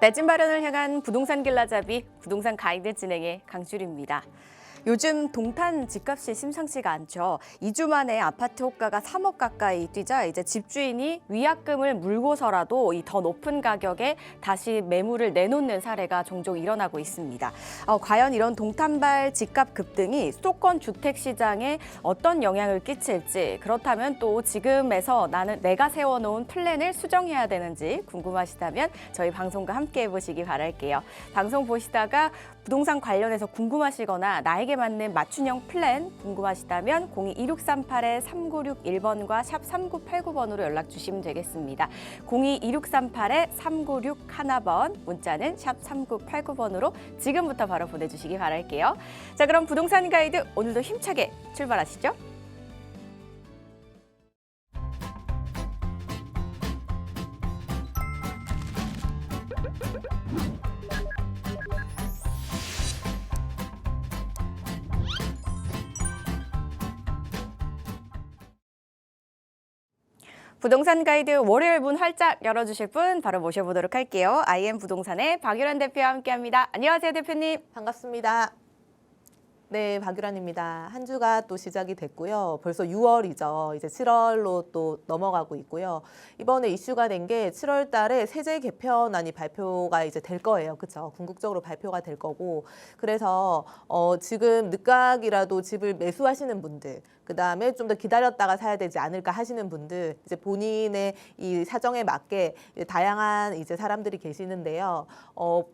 매진 마련을 향한 부동산 길라잡이 부동산 가이드 진행의 강주리입니다. 요즘 동탄 집값이 심상치가 않죠. 2주 만에 아파트 호가가 3억 가까이 뛰자 이제 집주인이 위약금을 물고서라도 이 더 높은 가격에 다시 매물을 내놓는 사례가 종종 일어나고 있습니다. 과연 이런 동탄발 집값 급등이 수도권 주택 시장에 어떤 영향을 끼칠지, 그렇다면 또 지금에서 내가 세워놓은 플랜을 수정해야 되는지 궁금하시다면 저희 방송과 함께 해보시기 바랄게요. 방송 보시다가 부동산 관련해서 궁금하시거나 나에게 맞는 맞춤형 플랜 궁금하시다면 022638-3961번과 샵 3989번으로 연락 주시면 되겠습니다. 022638-3961번, 문자는 샵 3989번으로 지금부터 바로 보내주시기 바랄게요. 자, 그럼 부동산 가이드 오늘도 힘차게 출발하시죠. 부동산 가이드 월요일 문 활짝 열어주실 분 바로 모셔보도록 할게요. IM 부동산의 박유란 대표와 함께합니다. 안녕하세요, 대표님. 반갑습니다. 네, 박유란입니다. 한 주가 또 시작이 됐고요. 벌써 6월이죠. 이제 7월로 또 넘어가고 있고요. 이번에 이슈가 된 게 7월 달에 세제 개편안이 발표가 이제 될 거예요. 그렇죠? 궁극적으로 발표가 될 거고. 그래서 지금 늦각이라도 집을 매수하시는 분들, 그다음에 좀 더 기다렸다가 사야 되지 않을까 하시는 분들, 이제 본인의 이 사정에 맞게 다양한 이제 사람들이 계시는데요.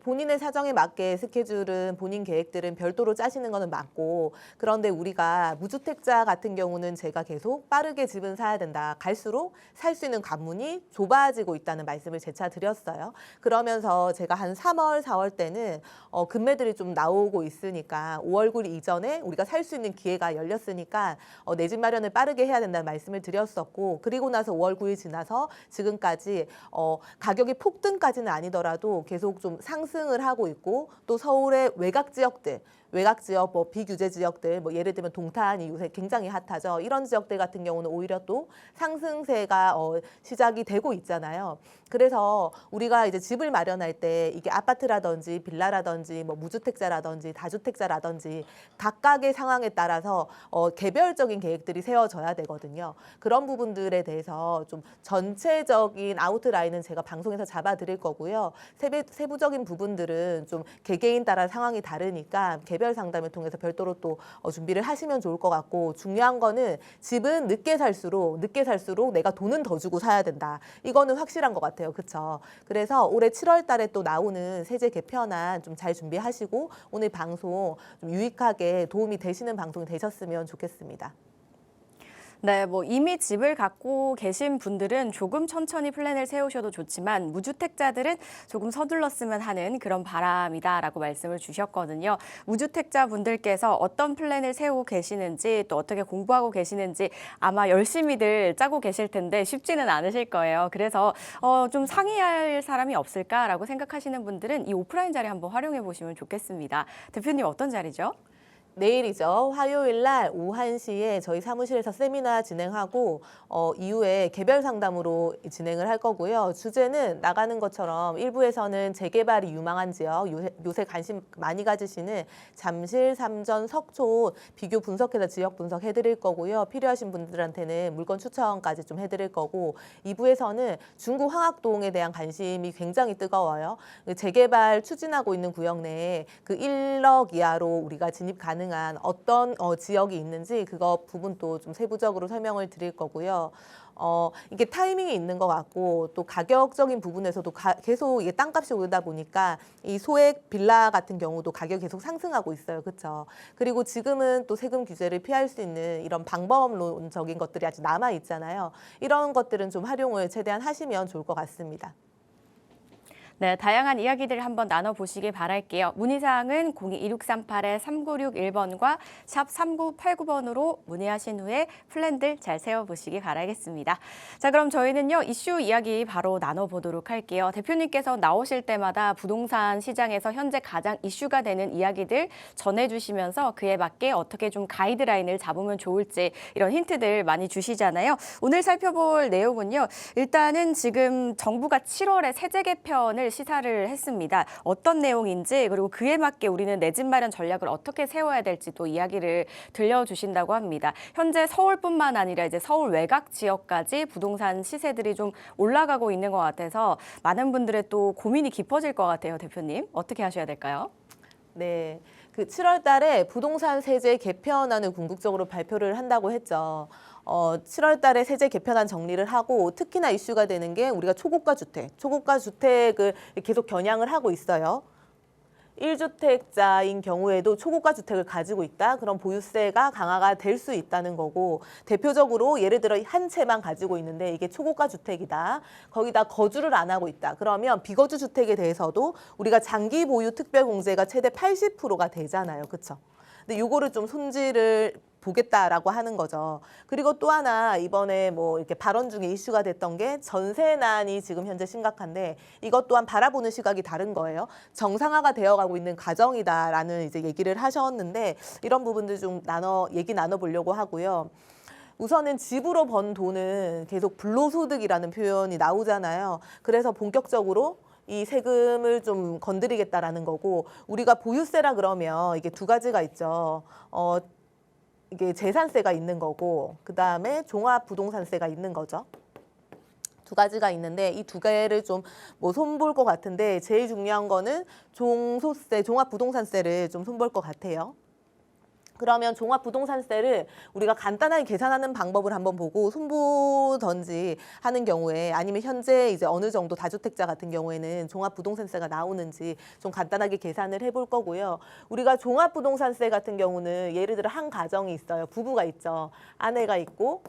본인의 사정에 맞게 스케줄은, 본인 계획들은 별도로 짜시는 거는 맞고, 그런데 우리가 무주택자 같은 경우는 제가 계속 빠르게 집은 사야 된다. 갈수록 살 수 있는 관문이 좁아지고 있다는 말씀을 재차 드렸어요. 그러면서 제가 한 3월, 4월 때는 금매들이 좀 나오고 있으니까 5월 9일 이전에 우리가 살 수 있는 기회가 열렸으니까 내 집 마련을 빠르게 해야 된다는 말씀을 드렸었고, 그리고 나서 5월 9일 지나서 지금까지 가격이 폭등까지는 아니더라도 계속 좀 상승을 하고 있고, 또 서울의 외곽 지역들, 뭐 비규제 지역들, 뭐 예를 들면 동탄이 요새 굉장히 핫하죠. 이런 지역들 같은 경우는 오히려 또 상승세가 시작이 되고 있잖아요. 그래서 우리가 이제 집을 마련할 때 이게 아파트라든지 빌라라든지 뭐 무주택자라든지 다주택자라든지 각각의 상황에 따라서 개별적인 계획들이 세워져야 되거든요. 그런 부분들에 대해서 좀 전체적인 아웃라인은 제가 방송에서 잡아드릴 거고요. 세부적인 부분들은 좀 개개인 따라 상황이 다르니까 개별 상담을 통해서 별도로 또 준비를 하시면 좋을 것 같고, 중요한 거는 집은 늦게 살수록 내가 돈은 더 주고 사야 된다. 이거는 확실한 것 같아요. 그렇죠? 그래서 올해 7월 달에 또 나오는 세제 개편안 좀 잘 준비하시고 오늘 방송 좀 유익하게 도움이 되시는 방송이 되셨으면 좋겠습니다. 네, 이미 집을 갖고 계신 분들은 조금 천천히 플랜을 세우셔도 좋지만 무주택자들은 조금 서둘렀으면 하는 그런 바람이다라고 말씀을 주셨거든요. 무주택자 분들께서 어떤 플랜을 세우고 계시는지, 또 어떻게 공부하고 계시는지 아마 열심히들 짜고 계실 텐데 쉽지는 않으실 거예요. 그래서 좀 상의할 사람이 없을까라고 생각하시는 분들은 이 오프라인 자리 한번 활용해 보시면 좋겠습니다. 대표님, 어떤 자리죠? 내일이죠. 화요일 날 오후 1시에 저희 사무실에서 세미나 진행하고 이후에 개별 상담으로 진행을 할 거고요. 주제는 나가는 것처럼 일부에서는 재개발이 유망한 지역, 요새 관심 많이 가지시는 잠실, 삼전, 석촌 비교 분석해서 지역 분석해드릴 거고요. 필요하신 분들한테는 물건 추천까지 좀 해드릴 거고, 2부에서는 중구 황학동에 대한 관심이 굉장히 뜨거워요. 재개발 추진하고 있는 구역 내에 그 1억 이하로 우리가 진입 가능한 어떤 지역이 있는지 그거 부분도 좀 세부적으로 설명을 드릴 거고요. 이게 타이밍이 있는 것 같고, 또 가격적인 부분에서도 계속 이게 땅값이 오르다 보니까 이 소액 빌라 같은 경우도 가격이 계속 상승하고 있어요. 그렇죠? 그리고 지금은 또 세금 규제를 피할 수 있는 이런 방법론적인 것들이 아직 남아 있잖아요. 이런 것들은 좀 활용을 최대한 하시면 좋을 것 같습니다. 네, 다양한 이야기들을 한번 나눠보시길 바랄게요. 문의사항은 022638-3961번과 샵 3989번으로 문의하신 후에 플랜들 잘 세워보시기 바라겠습니다. 자, 그럼 저희는요, 이슈 이야기 바로 나눠보도록 할게요. 대표님께서 나오실 때마다 부동산 시장에서 현재 가장 이슈가 되는 이야기들 전해주시면서 그에 맞게 어떻게 좀 가이드라인을 잡으면 좋을지 이런 힌트들 많이 주시잖아요. 오늘 살펴볼 내용은요, 일단은 지금 정부가 7월에 세제 개편을 시사를 했습니다. 어떤 내용인지 그리고 그에 맞게 우리는 내 집 마련 전략을 어떻게 세워야 될지도 이야기를 들려주신다고 합니다. 현재 서울뿐만 아니라 이제 서울 외곽 지역까지 부동산 시세들이 좀 올라가고 있는 것 같아서 많은 분들의 또 고민이 깊어질 것 같아요, 대표님. 어떻게 하셔야 될까요? 네. 그 7월 달에 부동산 세제 개편안을 궁극적으로 발표를 한다고 했죠. 7월 달에 세제 개편안 정리를 하고 특히나 이슈가 되는 게 우리가 초고가 주택을 계속 겨냥을 하고 있어요. 1주택자인 경우에도 초고가 주택을 가지고 있다. 그럼 보유세가 강화가 될 수 있다는 거고 대표적으로 예를 들어 한 채만 가지고 있는데 이게 초고가 주택이다. 거기다 거주를 안 하고 있다. 그러면 비거주 주택에 대해서도 우리가 장기 보유 특별 공제가 최대 80%가 되잖아요. 그렇죠? 근데 요거를 좀 손질을 보겠다라고 하는 거죠. 그리고 또 하나 이번에 뭐 이렇게 발언 중에 이슈가 됐던 게 전세난이 지금 현재 심각한데 이것 또한 바라보는 시각이 다른 거예요. 정상화가 되어가고 있는 과정이다라는 이제 얘기를 하셨는데 이런 부분들 좀 얘기 나눠보려고 하고요. 우선은 집으로 번 돈은 계속 불로소득이라는 표현이 나오잖아요. 그래서 본격적으로 이 세금을 좀 건드리겠다라는 거고 우리가 보유세라 그러면 이게 두 가지가 있죠. 이게 재산세가 있는 거고 그다음에 종합부동산세가 있는 거죠. 두 가지가 있는데 이 두 개를 좀 뭐 손볼 것 같은데 제일 중요한 거는 종소세, 종합부동산세를 좀 손볼 것 같아요. 그러면 종합부동산세를 우리가 간단하게 계산하는 방법을 한번 보고 손보던지 하는 경우에 아니면 현재 이제 어느 정도 다주택자 같은 경우에는 종합부동산세가 나오는지 좀 간단하게 계산을 해볼 거고요. 우리가 종합부동산세 같은 경우는 예를 들어 한 가정이 있어요. 부부가 있죠. 아내가 있고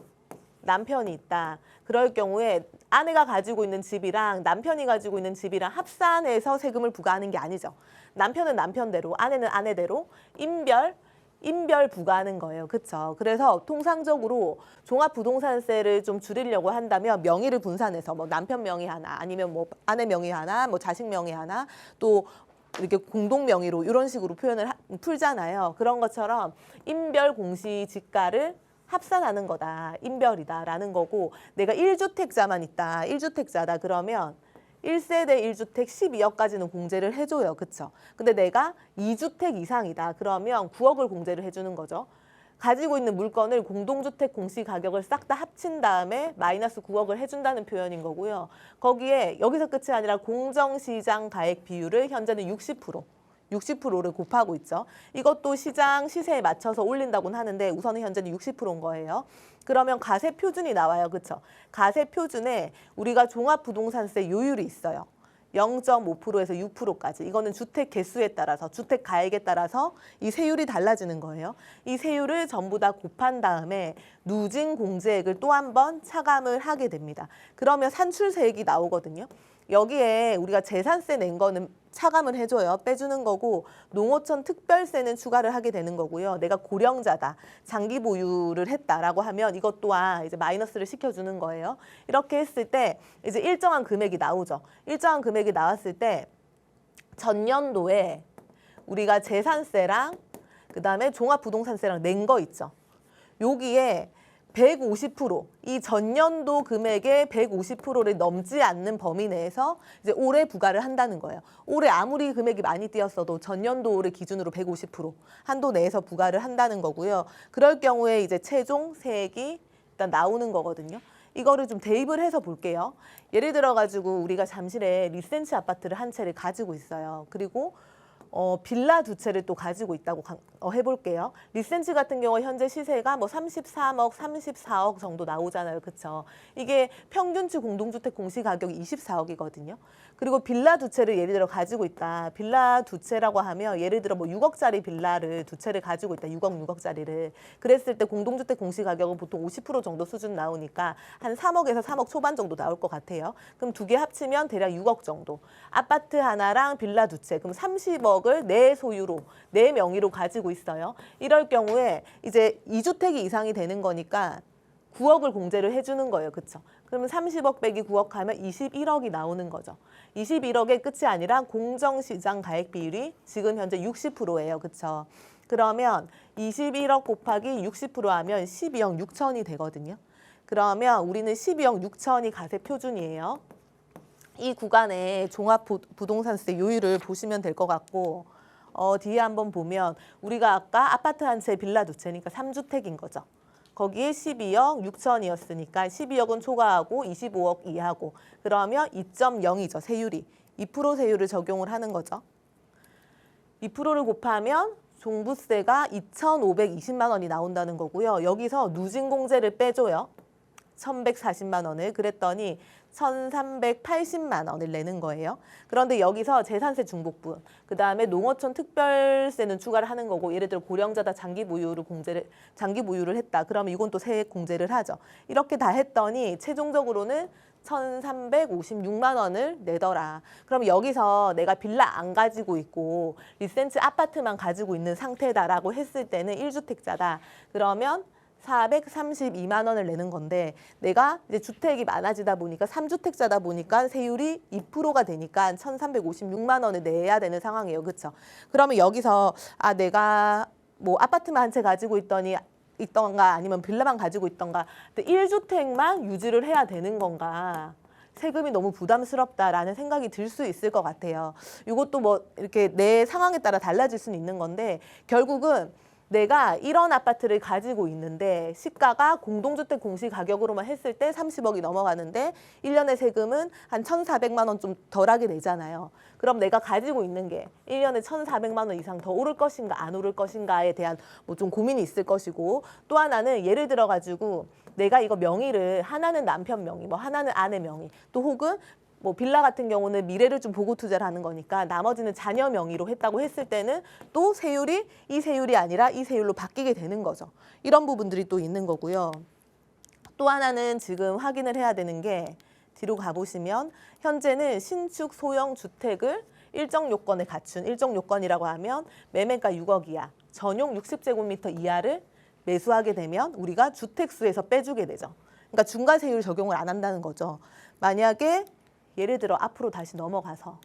남편이 있다. 그럴 경우에 아내가 가지고 있는 집이랑 남편이 가지고 있는 집이랑 합산해서 세금을 부과하는 게 아니죠. 남편은 남편대로, 아내는 아내대로 인별 부과하는 거예요. 그렇죠? 그래서 통상적으로 종합부동산세를 좀 줄이려고 한다면 명의를 분산해서 뭐 남편 명의 하나 아니면 뭐 아내 명의 하나 뭐 자식 명의 하나 또 이렇게 공동 명의로 이런 식으로 표현을 풀잖아요. 그런 것처럼 인별 공시지가를 합산하는 거다. 인별이다라는 거고 내가 1주택자만 있다. 1주택자다. 그러면 1세대 1주택 12억까지는 공제를 해줘요. 그쵸? 근데 내가 2주택 이상이다. 그러면 9억을 공제를 해주는 거죠. 가지고 있는 물건을 공동주택 공시가격을 싹 다 합친 다음에 마이너스 9억을 해준다는 표현인 거고요. 거기에 여기서 끝이 아니라 공정시장 가액 비율을 현재는 60%를 곱하고 있죠. 이것도 시장 시세에 맞춰서 올린다고는 하는데 우선은 현재는 60%인 거예요. 그러면 가세 표준이 나와요. 그렇죠? 가세 표준에 우리가 종합부동산세 요율이 있어요. 0.5%에서 6%까지. 이거는 주택 개수에 따라서, 주택 가액에 따라서 이 세율이 달라지는 거예요. 이 세율을 전부 다 곱한 다음에 누진 공제액을 또 한 번 차감을 하게 됩니다. 그러면 산출세액이 나오거든요. 여기에 우리가 재산세 낸 거는 차감을 해줘요. 빼주는 거고 농어촌 특별세는 추가를 하게 되는 거고요. 내가 고령자다, 장기 보유를 했다라고 하면 이것 또한 이제 마이너스를 시켜주는 거예요. 이렇게 했을 때 이제 일정한 금액이 나오죠. 일정한 금액이 나왔을 때 전년도에 우리가 재산세랑 그다음에 종합부동산세랑 낸 거 있죠. 여기에 150%, 이 전년도 금액의 150%를 넘지 않는 범위 내에서 이제 올해 부과를 한다는 거예요. 올해 아무리 금액이 많이 뛰었어도 전년도를 기준으로 150% 한도 내에서 부과를 한다는 거고요. 그럴 경우에 이제 최종 세액이 일단 나오는 거거든요. 이거를 좀 대입을 해서 볼게요. 예를 들어 가지고 우리가 잠실에 리센치 아파트를 한 채를 가지고 있어요. 그리고 빌라 두 채를 또 가지고 있다고 해볼게요. 리센치 같은 경우 현재 시세가 뭐 33억, 34억 정도 나오잖아요. 그렇죠? 이게 평균치 공동주택 공시가격이 24억이거든요. 그리고 빌라 두 채를 예를 들어 가지고 있다. 빌라 두 채라고 하면 예를 들어 뭐 6억짜리 빌라를 두 채를 가지고 있다. 6억짜리를. 그랬을 때 공동주택 공시가격은 보통 50% 정도 수준 나오니까 한 3억에서 3억 초반 정도 나올 것 같아요. 그럼 두 개 합치면 대략 6억 정도. 아파트 하나랑 빌라 두 채. 그럼 30억을 내 소유로, 내 명의로 가지고 있어요. 이럴 경우에 이제 2주택이 이상이 되는 거니까 9억을 공제를 해주는 거예요. 그렇죠? 그러면 30억 빼기 9억 하면 21억이 나오는 거죠. 21억의 끝이 아니라 공정시장 가액 비율이 지금 현재 60%예요. 그렇죠? 그러면 21억 곱하기 60% 하면 12억 6천이 되거든요. 그러면 우리는 12억 6천이 가세 표준이에요. 이 구간의 종합부동산세 요율을 보시면 될 것 같고 뒤에 한번 보면 우리가 아까 아파트 한 채, 빌라 두 채니까 3주택인 거죠. 거기에 12억 6천이었으니까 12억은 초과하고 25억 이하고 그러면 2.0이죠. 세율이. 2% 세율을 적용을 하는 거죠. 2%를 곱하면 종부세가 2,520만 원이 나온다는 거고요. 여기서 누진공제를 빼줘요. 1,140만 원을. 그랬더니 1,380만 원을 내는 거예요. 그런데 여기서 재산세 중복분, 그다음에 농어촌 특별세는 추가를 하는 거고 예를 들어 고령자다 장기 보유를 했다. 그러면 이건 또 세액 공제를 하죠. 이렇게 다 했더니 최종적으로는 1,356만 원을 내더라. 그럼 여기서 내가 빌라 안 가지고 있고 리센츠 아파트만 가지고 있는 상태다라고 했을 때는 1주택자다. 그러면 432만 원을 내는 건데 내가 이제 주택이 많아지다 보니까 3주택자다 보니까 세율이 2%가 되니까 1,356만 원을 내야 되는 상황이에요. 그렇죠? 그러면 여기서 내가 뭐 아파트만 한 채 가지고 있던가 아니면 빌라만 가지고 있던가 1주택만 유지를 해야 되는 건가? 세금이 너무 부담스럽다라는 생각이 들 수 있을 것 같아요. 이것도 뭐 이렇게 내 상황에 따라 달라질 수는 있는 건데 결국은 내가 이런 아파트를 가지고 있는데 시가가 공동주택 공시가격으로만 했을 때 30억이 넘어가는데 1년의 세금은 한 1,400만 원 좀 덜하게 내잖아요. 그럼 내가 가지고 있는 게 1년에 1,400만 원 이상 더 오를 것인가 안 오를 것인가에 대한 뭐 좀 고민이 있을 것이고 또 하나는 예를 들어 가지고 내가 이거 명의를 하나는 남편 명의, 뭐 하나는 아내 명의, 또 혹은 뭐 빌라 같은 경우는 미래를 좀 보고 투자를 하는 거니까 나머지는 자녀 명의로 했다고 했을 때는 또 세율이 이 세율이 아니라 이 세율로 바뀌게 되는 거죠. 이런 부분들이 또 있는 거고요. 또 하나는 지금 확인을 해야 되는 게 뒤로 가보시면 현재는 신축 소형 주택을 일정 요건에 갖춘 일정 요건이라고 하면 매매가 6억 이하, 전용 60제곱미터 이하를 매수하게 되면 우리가 주택수에서 빼주게 되죠. 그러니까 중과세율 적용을 안 한다는 거죠. 만약에 예를 들어 앞으로 다시 넘어가서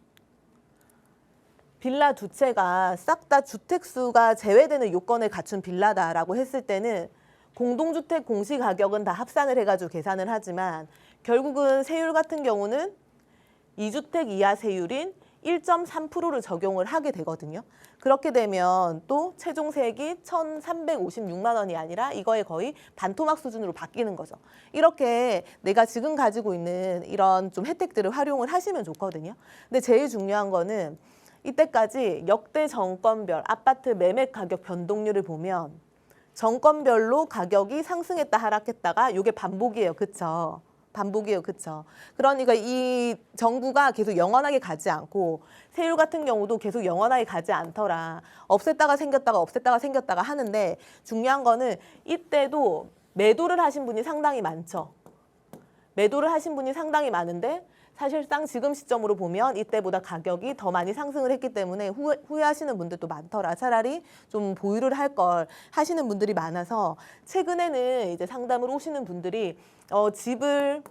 빌라 두 채가 싹 다 주택수가 제외되는 요건을 갖춘 빌라다라고 했을 때는 공동주택 공시가격은 다 합산을 해가지고 계산을 하지만 결국은 세율 같은 경우는 2주택 이하 세율인 1.3%를 적용을 하게 되거든요. 그렇게 되면 또 최종 세액이 1,356만 원이 아니라 이거에 거의 반토막 수준으로 바뀌는 거죠. 이렇게 내가 지금 가지고 있는 이런 좀 혜택들을 활용을 하시면 좋거든요. 근데 제일 중요한 거는 이때까지 역대 정권별 아파트 매매 가격 변동률을 보면 정권별로 가격이 상승했다 하락했다가 이게 반복이에요. 그렇죠? 반복이에요. 그렇죠? 그러니까 이 정부가 계속 영원하게 가지 않고 세율 같은 경우도 계속 영원하게 가지 않더라. 없앴다가 생겼다가 없앴다가 생겼다가 하는데 중요한 거는 이때도 매도를 하신 분이 상당히 많죠. 매도를 하신 분이 상당히 많은데 사실상 지금 시점으로 보면 이때보다 가격이 더 많이 상승을 했기 때문에 후회하시는 분들도 많더라. 차라리 좀 보유를 할 걸 하시는 분들이 많아서 최근에는 이제 상담을 오시는 분들이 집을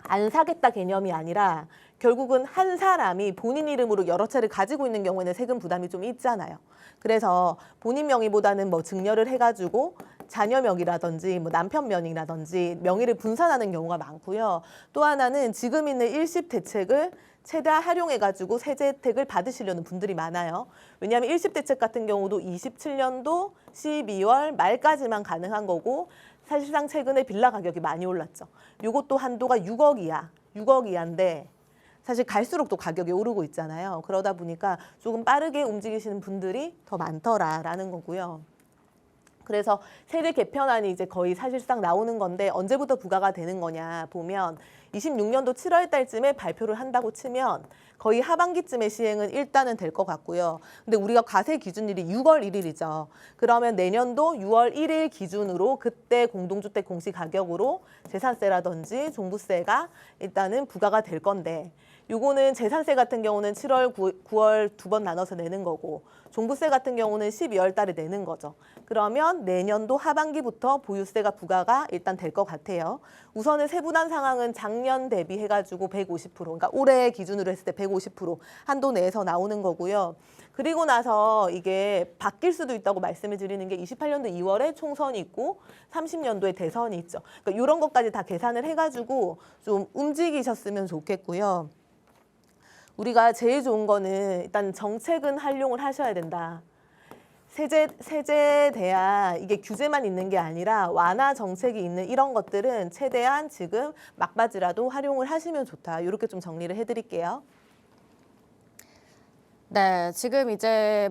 안 사겠다 개념이 아니라 결국은 한 사람이 본인 이름으로 여러 채를 가지고 있는 경우에는 세금 부담이 좀 있잖아요. 그래서 본인 명의보다는 뭐 증여를 해가지고 자녀 명의라든지 뭐 남편 명의라든지 명의를 분산하는 경우가 많고요. 또 하나는 지금 있는 일십 대책을 최대한 활용해가지고 세제 혜택을 받으시려는 분들이 많아요. 왜냐하면 일십 대책 같은 경우도 27년도 12월 말까지만 가능한 거고 사실상 최근에 빌라 가격이 많이 올랐죠. 이것도 한도가 6억 이하, 6억 이하인데 사실 갈수록 또 가격이 오르고 있잖아요. 그러다 보니까 조금 빠르게 움직이시는 분들이 더 많더라라는 거고요. 그래서 세제 개편안이 이제 거의 사실상 나오는 건데 언제부터 부과가 되는 거냐 보면 26년도 7월 달쯤에 발표를 한다고 치면 거의 하반기쯤에 시행은 일단은 될 것 같고요. 근데 우리가 과세 기준일이 6월 1일이죠. 그러면 내년도 6월 1일 기준으로 그때 공동주택 공시가격으로 재산세라든지 종부세가 일단은 부과가 될 건데 요거는 재산세 같은 경우는 7월, 9월 두 번 나눠서 내는 거고 종부세 같은 경우는 12월 달에 내는 거죠. 그러면 내년도 하반기부터 보유세가 부과가 일단 될 것 같아요. 우선은 세분한 상황은 작년 대비해가지고 150%, 그러니까 올해 기준으로 했을 때 150% 한도 내에서 나오는 거고요. 그리고 나서 이게 바뀔 수도 있다고 말씀을 드리는 게 28년도 2월에 총선이 있고 30년도에 대선이 있죠. 그러니까 이런 것까지 다 계산을 해가지고 좀 움직이셨으면 좋겠고요. 우리가 제일 좋은 거는 일단 정책은 활용을 하셔야 된다. 세제에 대한 이게 규제만 있는 게 아니라 완화 정책이 있는 이런 것들은 최대한 지금 막바지라도 활용을 하시면 좋다. 이렇게 좀 정리를 해드릴게요. 네, 지금 이제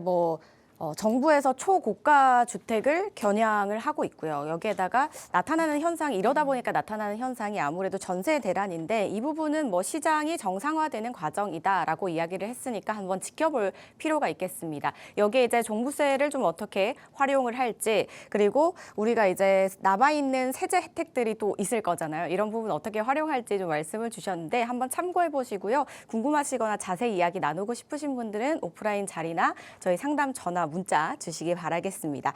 정부에서 초고가 주택을 겨냥을 하고 있고요. 여기에다가 나타나는 현상이 이러다 보니까 나타나는 현상이 아무래도 전세 대란인데 이 부분은 시장이 정상화되는 과정이다라고 이야기를 했으니까 한번 지켜볼 필요가 있겠습니다. 여기에 이제 종부세를 좀 어떻게 활용을 할지 그리고 우리가 이제 남아있는 세제 혜택들이 또 있을 거잖아요. 이런 부분 어떻게 활용할지 좀 말씀을 주셨는데 한번 참고해 보시고요. 궁금하시거나 자세히 이야기 나누고 싶으신 분들은 오프라인 자리나 저희 상담 전화 문자 주시기 바라겠습니다.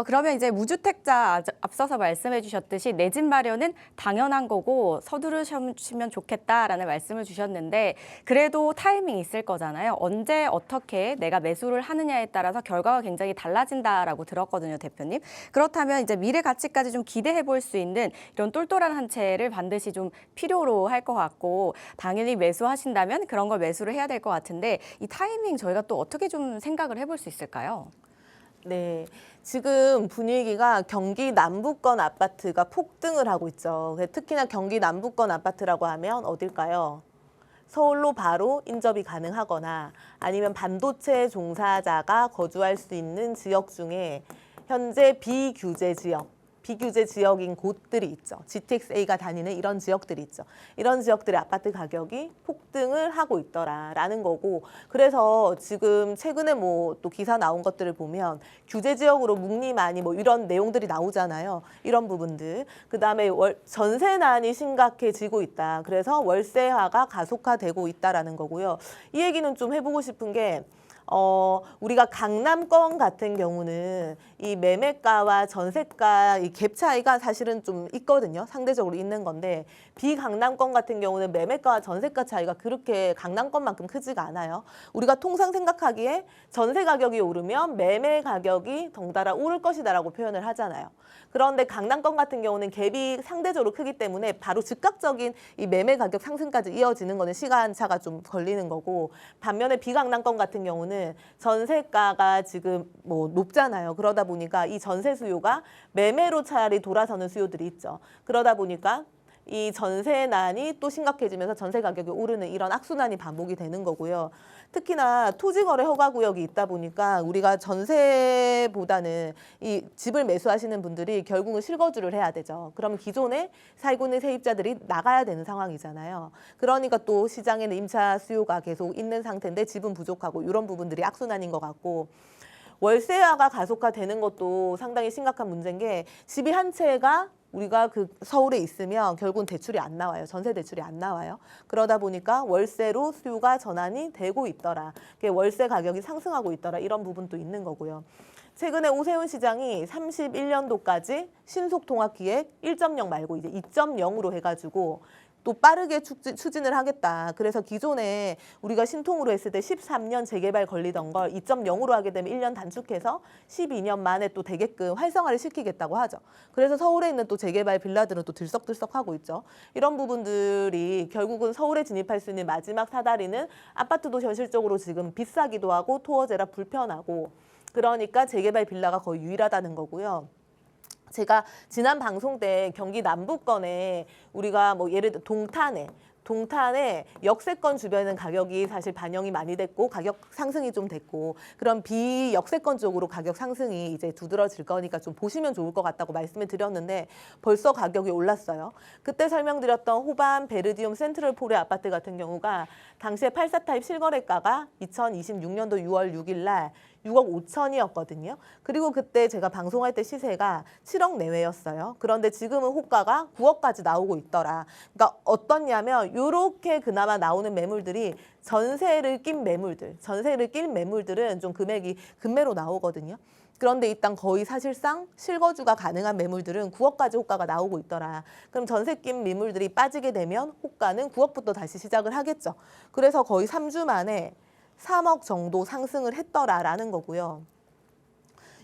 그러면 이제 무주택자 앞서서 말씀해 주셨듯이 내 집 마련은 당연한 거고 서두르시면 좋겠다라는 말씀을 주셨는데 그래도 타이밍이 있을 거잖아요. 언제 어떻게 내가 매수를 하느냐에 따라서 결과가 굉장히 달라진다라고 들었거든요, 대표님. 그렇다면 이제 미래 가치까지 좀 기대해 볼 수 있는 이런 똘똘한 한 채를 반드시 좀 필요로 할 것 같고 당연히 매수하신다면 그런 걸 매수를 해야 될 것 같은데 이 타이밍 저희가 또 어떻게 좀 생각을 해볼 수 있을까요? 네, 지금 분위기가 경기 남부권 아파트가 폭등을 하고 있죠. 특히나 경기 남부권 아파트라고 하면 어딜까요? 서울로 바로 인접이 가능하거나 아니면 반도체 종사자가 거주할 수 있는 지역 중에 현재 비규제 지역인 곳들이 있죠. GTX-A가 다니는 이런 지역들이 있죠. 이런 지역들의 아파트 가격이 폭등을 하고 있더라라는 거고 그래서 지금 최근에 또 기사 나온 것들을 보면 규제 지역으로 묵리마니 이런 내용들이 나오잖아요. 이런 부분들. 그다음에 전세난이 심각해지고 있다. 그래서 월세화가 가속화되고 있다라는 거고요. 이 얘기는 좀 해보고 싶은 게 우리가 강남권 같은 경우는 이 매매가와 전세가 이 갭 차이가 사실은 좀 있거든요. 상대적으로 있는 건데 비강남권 같은 경우는 매매가와 전세가 차이가 그렇게 강남권만큼 크지가 않아요. 우리가 통상 생각하기에 전세 가격이 오르면 매매 가격이 덩달아 오를 것이다라고 표현을 하잖아요. 그런데 강남권 같은 경우는 갭이 상대적으로 크기 때문에 바로 즉각적인 이 매매 가격 상승까지 이어지는 거는 시간차가 좀 걸리는 거고 반면에 비강남권 같은 경우는 전세가가 지금 높잖아요. 그러다 보니까 이 전세 수요가 매매로 차라리 돌아서는 수요들이 있죠. 그러다 보니까 이 전세난이 또 심각해지면서 전세 가격이 오르는 이런 악순환이 반복이 되는 거고요. 특히나 토지거래 허가구역이 있다 보니까 우리가 전세보다는 이 집을 매수하시는 분들이 결국은 실거주를 해야 되죠. 그럼 기존에 살고 있는 세입자들이 나가야 되는 상황이잖아요. 그러니까 또 시장에는 임차 수요가 계속 있는 상태인데 집은 부족하고 이런 부분들이 악순환인 것 같고 월세화가 가속화되는 것도 상당히 심각한 문제인 게 집이 한 채가 우리가 서울에 있으면 결국은 대출이 안 나와요. 전세 대출이 안 나와요. 그러다 보니까 월세로 수요가 전환이 되고 있더라. 월세 가격이 상승하고 있더라. 이런 부분도 있는 거고요. 최근에 오세훈 시장이 31년도까지 신속통합기획 1.0 말고 이제 2.0으로 해가지고 또 빠르게 추진을 하겠다. 그래서 기존에 우리가 신통으로 했을 때 13년 재개발 걸리던 걸 2.0으로 하게 되면 1년 단축해서 12년 만에 또 되게끔 활성화를 시키겠다고 하죠. 그래서 서울에 있는 또 재개발 빌라들은 또 들썩들썩하고 있죠. 이런 부분들이 결국은 서울에 진입할 수 있는 마지막 사다리는 아파트도 현실적으로 지금 비싸기도 하고 토어제라 불편하고 그러니까 재개발 빌라가 거의 유일하다는 거고요. 제가 지난 방송 때 경기 남부권에 우리가 예를 들어 동탄에 역세권 주변은 가격이 사실 반영이 많이 됐고 가격 상승이 좀 됐고 그럼 비역세권 쪽으로 가격 상승이 이제 두드러질 거니까 좀 보시면 좋을 것 같다고 말씀을 드렸는데 벌써 가격이 올랐어요. 그때 설명드렸던 호반 베르디움 센트럴폴의 아파트 같은 경우가 당시에 84 타입 실거래가가 2026년도 6월 6일 날 6억 5천이었거든요. 그리고 그때 제가 방송할 때 시세가 7억 내외였어요. 그런데 지금은 호가가 9억까지 나오고 있더라. 그러니까 어떻냐면 이렇게 그나마 나오는 매물들이 전세를 낀 매물들은 좀 금액이 금매로 나오거든요. 그런데 일단 거의 사실상 실거주가 가능한 매물들은 9억까지 호가가 나오고 있더라. 그럼 전세 낀 매물들이 빠지게 되면 호가는 9억부터 다시 시작을 하겠죠. 그래서 거의 3주 만에 3억 정도 상승을 했더라라는 거고요.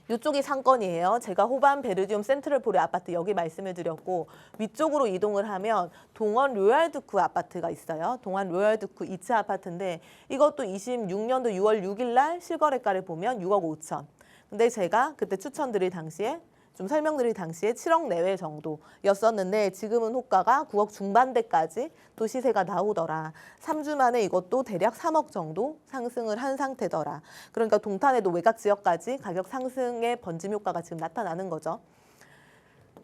이쪽이 상권이에요. 제가 호반 베르디움 센트럴폴의 아파트 여기 말씀을 드렸고 위쪽으로 이동을 하면 동원 로얄두쿠 아파트가 있어요. 동원 로얄두쿠 2차 아파트인데 이것도 26년도 6월 6일 날 실거래가를 보면 6억 5천. 근데 제가 그때 추천드릴 당시에 좀 설명드릴 당시에 7억 내외 정도였었는데 지금은 호가가 9억 중반대까지 또 시세가 나오더라. 3주 만에 이것도 대략 3억 정도 상승을 한 상태더라. 그러니까 동탄에도 외곽 지역까지 가격 상승의 번짐 효과가 지금 나타나는 거죠.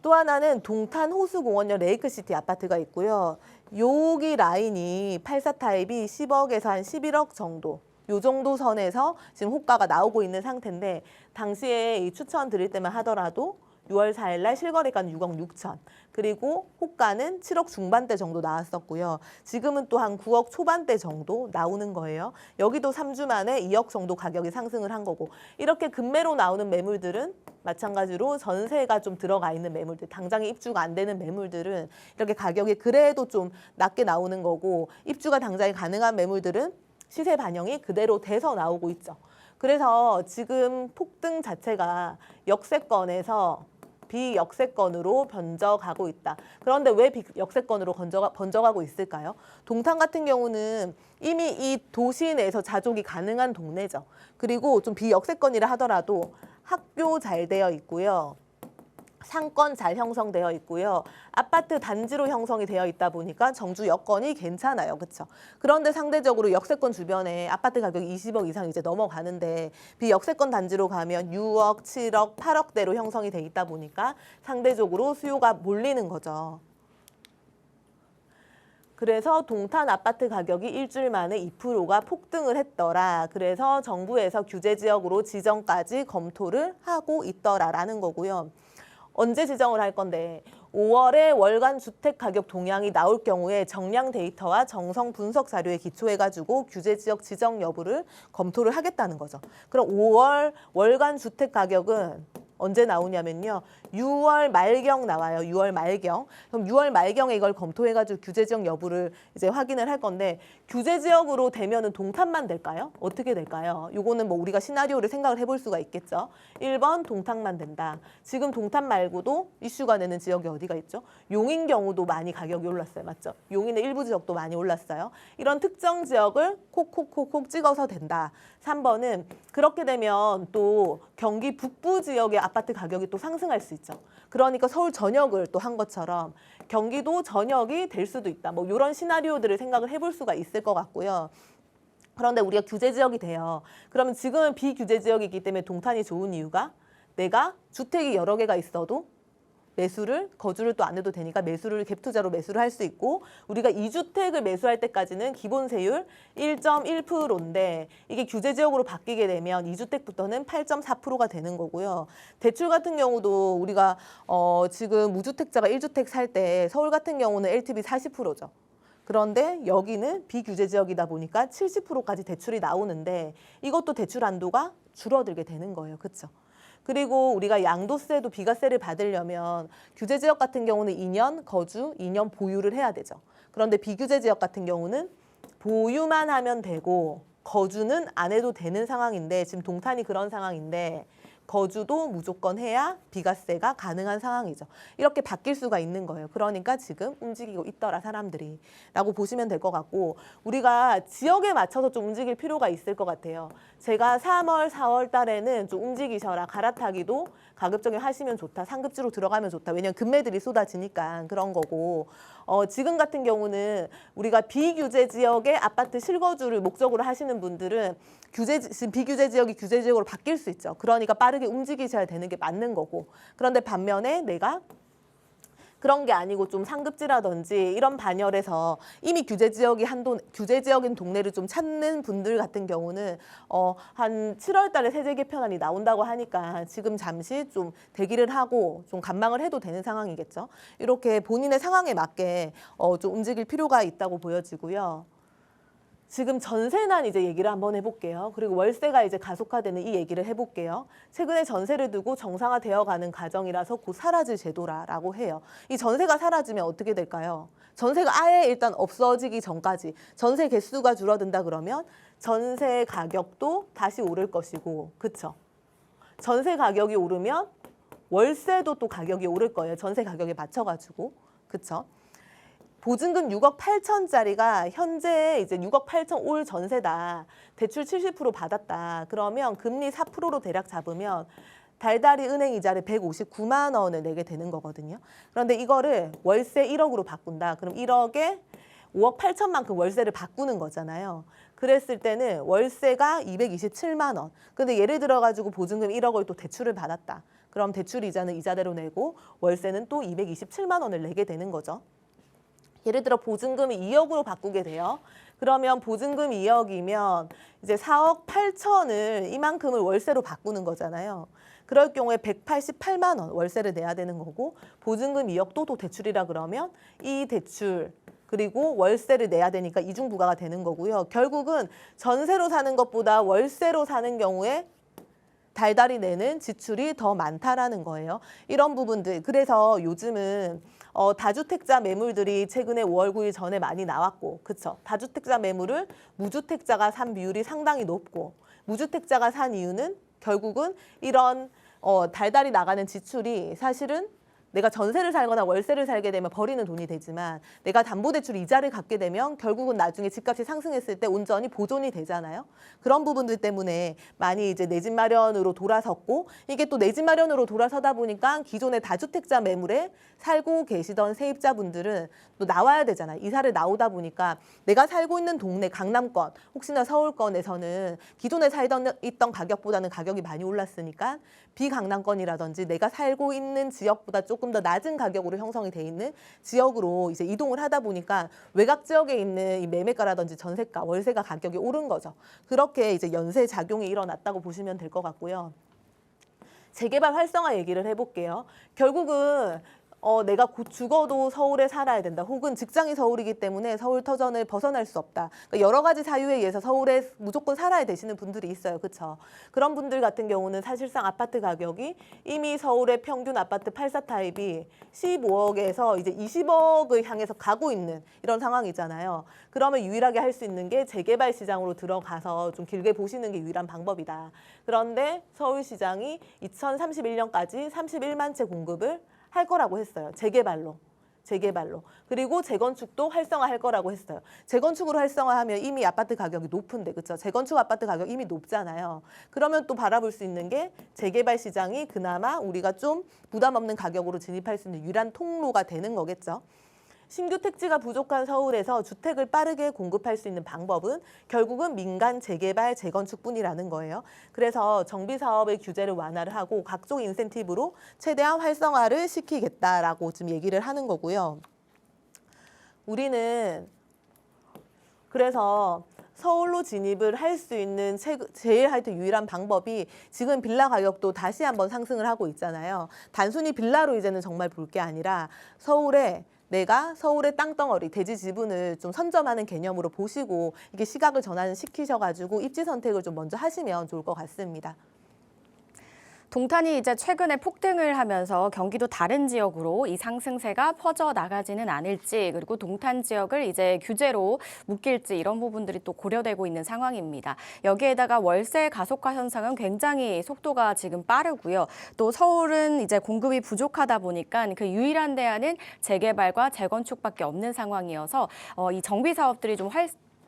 또 하나는 동탄 호수공원역 레이크시티 아파트가 있고요. 여기 라인이 84 타입이 10억에서 한 11억 정도. 요 정도 선에서 지금 호가가 나오고 있는 상태인데 당시에 이 추천 드릴 때만 하더라도 6월 4일 날 실거래가는 6억 6천 그리고 호가는 7억 중반대 정도 나왔었고요. 지금은 또 한 9억 초반대 정도 나오는 거예요. 여기도 3주 만에 2억 정도 가격이 상승을 한 거고 이렇게 급매로 나오는 매물들은 마찬가지로 전세가 좀 들어가 있는 매물들, 당장에 입주가 안 되는 매물들은 이렇게 가격이 그래도 좀 낮게 나오는 거고 입주가 당장에 가능한 매물들은 시세 반영이 그대로 돼서 나오고 있죠. 그래서 지금 폭등 자체가 역세권에서 비역세권으로 번져가고 있다. 그런데 왜 비역세권으로 번져가고 있을까요? 동탄 같은 경우는 이미 이 도시 내에서 자족이 가능한 동네죠. 그리고 좀 비역세권이라 하더라도 학교 잘 되어 있고요. 상권 잘 형성되어 있고요. 아파트 단지로 형성이 되어 있다 보니까 정주 여건이 괜찮아요. 그렇죠? 그런데 상대적으로 역세권 주변에 아파트 가격이 20억 이상 이제 넘어가는데 비역세권 단지로 가면 6억, 7억, 8억대로 형성이 돼 있다 보니까 상대적으로 수요가 몰리는 거죠. 그래서 동탄 아파트 가격이 일주일 만에 2%가 폭등을 했더라. 그래서 정부에서 규제 지역으로 지정까지 검토를 하고 있더라라는 거고요. 언제 지정을 할 건데 5월에 월간 주택 가격 동향이 나올 경우에 정량 데이터와 정성 분석 자료에 기초해가지고 규제 지역 지정 여부를 검토를 하겠다는 거죠. 그럼 5월 월간 주택 가격은 언제 나오냐면요. 6월 말경 나와요. 6월 말경. 그럼 6월 말경에 이걸 검토해가지고 규제 지역 여부를 이제 확인을 할 건데 규제 지역으로 되면은 동탄만 될까요? 어떻게 될까요? 요거는 뭐 우리가 시나리오를 생각을 해볼 수가 있겠죠. 1번 동탄만 된다. 지금 동탄 말고도 이슈가 되는 지역이 어디가 있죠? 용인 경우도 많이 가격이 올랐어요. 맞죠? 용인의 일부 지역도 많이 올랐어요. 이런 특정 지역을 콕콕콕콕 찍어서 된다. 3번은 그렇게 되면 또 경기 북부 지역의 아파트 가격이 또 상승할 수 있죠. 그러니까 서울 전역을 또 한 것처럼 경기도 전역이 될 수도 있다. 뭐 이런 시나리오들을 생각을 해볼 수가 있을 것 같고요. 그런데 우리가 규제 지역이 돼요. 그러면 지금은 비규제 지역이기 때문에 동탄이 좋은 이유가 내가 주택이 여러 개가 있어도 매수를 거주를 또 안 해도 되니까 매수를 갭 투자로 매수를 할 수 있고 우리가 2주택을 매수할 때까지는 기본 세율 1.1%인데 이게 규제 지역으로 바뀌게 되면 2주택부터는 8.4%가 되는 거고요. 대출 같은 경우도 우리가 지금 무주택자가 1주택 살 때 서울 같은 경우는 LTV 40%죠. 그런데 여기는 비규제 지역이다 보니까 70%까지 대출이 나오는데 이것도 대출 한도가 줄어들게 되는 거예요. 그렇죠? 그리고 우리가 양도세도 비과세를 받으려면 규제 지역 같은 경우는 2년 거주, 2년 보유를 해야 되죠. 그런데 비규제 지역 같은 경우는 보유만 하면 되고 거주는 안 해도 되는 상황인데 지금 동탄이 그런 상황인데 거주도 무조건 해야 비과세가 가능한 상황이죠. 이렇게 바뀔 수가 있는 거예요. 그러니까 지금 움직이고 있더라 사람들이 라고 보시면 될 것 같고 우리가 지역에 맞춰서 좀 움직일 필요가 있을 것 같아요. 제가 3월, 4월 달에는 좀 움직이셔라. 갈아타기도 가급적이면 하시면 좋다. 상급지로 들어가면 좋다. 왜냐하면 금매들이 쏟아지니까 그런 거고 지금 같은 경우는 우리가 비규제 지역의 아파트 실거주를 목적으로 하시는 분들은 지금 비규제 지역이 규제 지역으로 바뀔 수 있죠. 그러니까 빠르게 움직이셔야 되는 게 맞는 거고 그런데 반면에 내가 그런 게 아니고 좀 상급지라든지 이런 반열에서 이미 규제 지역인 동네를 좀 찾는 분들 같은 경우는 한 7월 달에 세제 개편안이 나온다고 하니까 지금 잠시 좀 대기를 하고 좀 관망을 해도 되는 상황이겠죠. 이렇게 본인의 상황에 맞게 좀 움직일 필요가 있다고 보여지고요. 지금 전세난 이제 얘기를 한번 해볼게요. 그리고 월세가 이제 가속화되는 이 얘기를 해볼게요. 최근에 전세를 두고 정상화되어가는 과정이라서 곧 사라질 제도라고 해요. 이 전세가 사라지면 어떻게 될까요? 전세가 아예 일단 없어지기 전까지 전세 개수가 줄어든다 그러면 전세 가격도 다시 오를 것이고, 그쵸? 전세 가격이 오르면 월세도 또 가격이 오를 거예요. 전세 가격에 맞춰가지고. 그쵸? 보증금 6억 8천짜리가 현재 이제 6억 8천 올 전세다. 대출 70% 받았다. 그러면 금리 4%로 대략 잡으면 달달이 은행 이자를 159만 원을 내게 되는 거거든요. 그런데 이거를 월세 1억으로 바꾼다. 그럼 1억에 5억 8천만큼 월세를 바꾸는 거잖아요. 그랬을 때는 월세가 227만 원. 근데 예를 들어가지고 보증금 1억을 또 대출을 받았다. 그럼 대출 이자는 이자대로 내고 월세는 또 227만 원을 내게 되는 거죠. 예를 들어 보증금이 2억으로 바꾸게 돼요. 그러면 보증금 2억이면 이제 4억 8천을 이만큼을 월세로 바꾸는 거잖아요. 그럴 경우에 188만 원 월세를 내야 되는 거고 보증금 2억도 또 대출이라 그러면 이 대출 그리고 월세를 내야 되니까 이중부가가 되는 거고요. 결국은 전세로 사는 것보다 월세로 사는 경우에 달달이 내는 지출이 더 많다라는 거예요. 이런 부분들. 그래서 요즘은 다주택자 매물들이 최근에 5월 9일 전에 많이 나왔고, 그쵸? 다주택자 매물을 무주택자가 산 비율이 상당히 높고, 무주택자가 산 이유는 결국은 이런 달달이 나가는 지출이 사실은 내가 전세를 살거나 월세를 살게 되면 버리는 돈이 되지만 내가 담보대출 이자를 갚게 되면 결국은 나중에 집값이 상승했을 때 온전히 보존이 되잖아요. 그런 부분들 때문에 많이 이제 내 집 마련으로 돌아섰고 이게 또 내 집 마련으로 돌아서다 보니까 기존의 다주택자 매물에 살고 계시던 세입자분들은 또 나와야 되잖아요. 이사를 나오다 보니까 내가 살고 있는 동네 강남권 혹시나 서울권에서는 기존에 있던 가격보다는 가격이 많이 올랐으니까 비강남권이라든지 내가 살고 있는 지역보다 조금 더 낮은 가격으로 형성이 돼 있는 지역으로 이제 이동을 하다 보니까 외곽 지역에 있는 이 매매가라든지 전세가, 월세가 가격이 오른 거죠. 그렇게 이제 연쇄 작용이 일어났다고 보시면 될 것 같고요. 재개발 활성화 얘기를 해볼게요. 결국은 내가 곧 죽어도 서울에 살아야 된다. 혹은 직장이 서울이기 때문에 서울 터전을 벗어날 수 없다. 그러니까 여러 가지 사유에 의해서 서울에 무조건 살아야 되시는 분들이 있어요. 그렇죠? 그런 분들 같은 경우는 사실상 아파트 가격이 이미 서울의 평균 아파트 8사 타입이 15억에서 이제 20억을 향해서 가고 있는 이런 상황이잖아요. 그러면 유일하게 할 수 있는 게 재개발 시장으로 들어가서 좀 길게 보시는 게 유일한 방법이다. 그런데 서울시장이 2031년까지 31만 채 공급을 할 거라고 했어요. 재개발로. 그리고 재건축도 활성화할 거라고 했어요. 재건축으로 활성화하면 이미 아파트 가격이 높은데, 그렇죠? 재건축 아파트 가격 이미 높잖아요. 그러면 또 바라볼 수 있는 게 재개발 시장이 그나마 우리가 좀 부담 없는 가격으로 진입할 수 있는 유일한 통로가 되는 거겠죠. 신규 택지가 부족한 서울에서 주택을 빠르게 공급할 수 있는 방법은 결국은 민간 재개발, 재건축뿐이라는 거예요. 그래서 정비사업의 규제를 완화를 하고 각종 인센티브로 최대한 활성화를 시키겠다라고 지금 얘기를 하는 거고요. 우리는 그래서 서울로 진입을 할 수 있는 제일 하여튼 유일한 방법이 지금 빌라 가격도 다시 한번 상승을 하고 있잖아요. 단순히 빌라로 이제는 정말 볼 게 아니라 내가 서울의 땅덩어리, 대지 지분을 좀 선점하는 개념으로 보시고 이게 시각을 전환시키셔가지고 입지 선택을 좀 먼저 하시면 좋을 것 같습니다. 동탄이 이제 최근에 폭등을 하면서 경기도 다른 지역으로 이 상승세가 퍼져 나가지는 않을지, 그리고 동탄 지역을 이제 규제로 묶일지 이런 부분들이 또 고려되고 있는 상황입니다. 여기에다가 월세 가속화 현상은 굉장히 속도가 지금 빠르고요. 또 서울은 이제 공급이 부족하다 보니까 그 유일한 대안은 재개발과 재건축밖에 없는 상황이어서 이 정비 사업들이 좀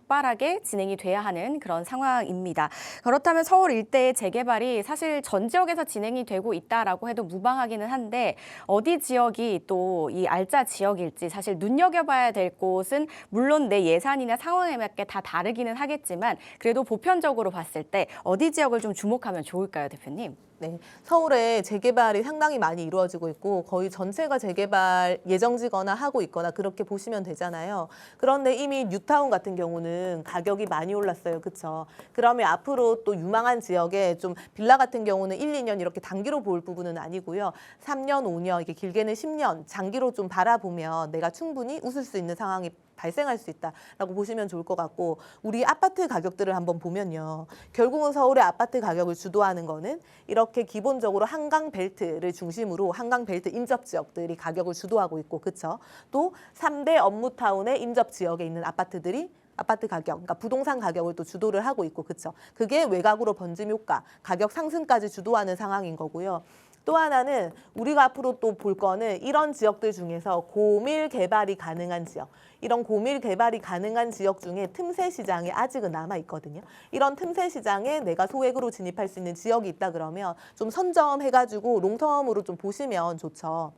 빠르게 진행이 돼야 하는 그런 상황입니다. 그렇다면 서울 일대의 재개발이 사실 전 지역에서 진행이 되고 있다라고 해도 무방하기는 한데 어디 지역이 또 이 알짜 지역일지 사실 눈여겨봐야 될 곳은 물론 내 예산이나 상황에 맞게 다 다르기는 하겠지만 그래도 보편적으로 봤을 때 어디 지역을 좀 주목하면 좋을까요, 대표님? 네, 서울에 재개발이 상당히 많이 이루어지고 있고 거의 전체가 재개발 예정지거나 하고 있거나 그렇게 보시면 되잖아요. 그런데 이미 뉴타운 같은 경우는 가격이 많이 올랐어요. 그렇죠? 그러면 앞으로 또 유망한 지역에 좀 빌라 같은 경우는 1, 2년 이렇게 단기로 볼 부분은 아니고요. 3년, 5년, 이게 길게는 10년, 장기로 좀 바라보면 내가 충분히 웃을 수 있는 상황이 발생할 수 있다라고 보시면 좋을 것 같고 우리 아파트 가격들을 한번 보면요. 결국은 서울의 아파트 가격을 주도하는 거는 이렇게 기본적으로 한강 벨트를 중심으로 한강 벨트 인접 지역들이 가격을 주도하고 있고 그렇죠. 또 3대 업무타운의 인접 지역에 있는 아파트들이 아파트 가격, 그러니까 부동산 가격을 또 주도를 하고 있고 그렇죠. 그게 외곽으로 번짐 효과, 가격 상승까지 주도하는 상황인 거고요. 또 하나는 우리가 앞으로 또 볼 거는 이런 지역들 중에서 고밀 개발이 가능한 지역, 이런 고밀 개발이 가능한 지역 중에 틈새 시장이 아직은 남아 있거든요. 이런 틈새 시장에 내가 소액으로 진입할 수 있는 지역이 있다 그러면 좀 선점해가지고 롱텀으로 좀 보시면 좋죠.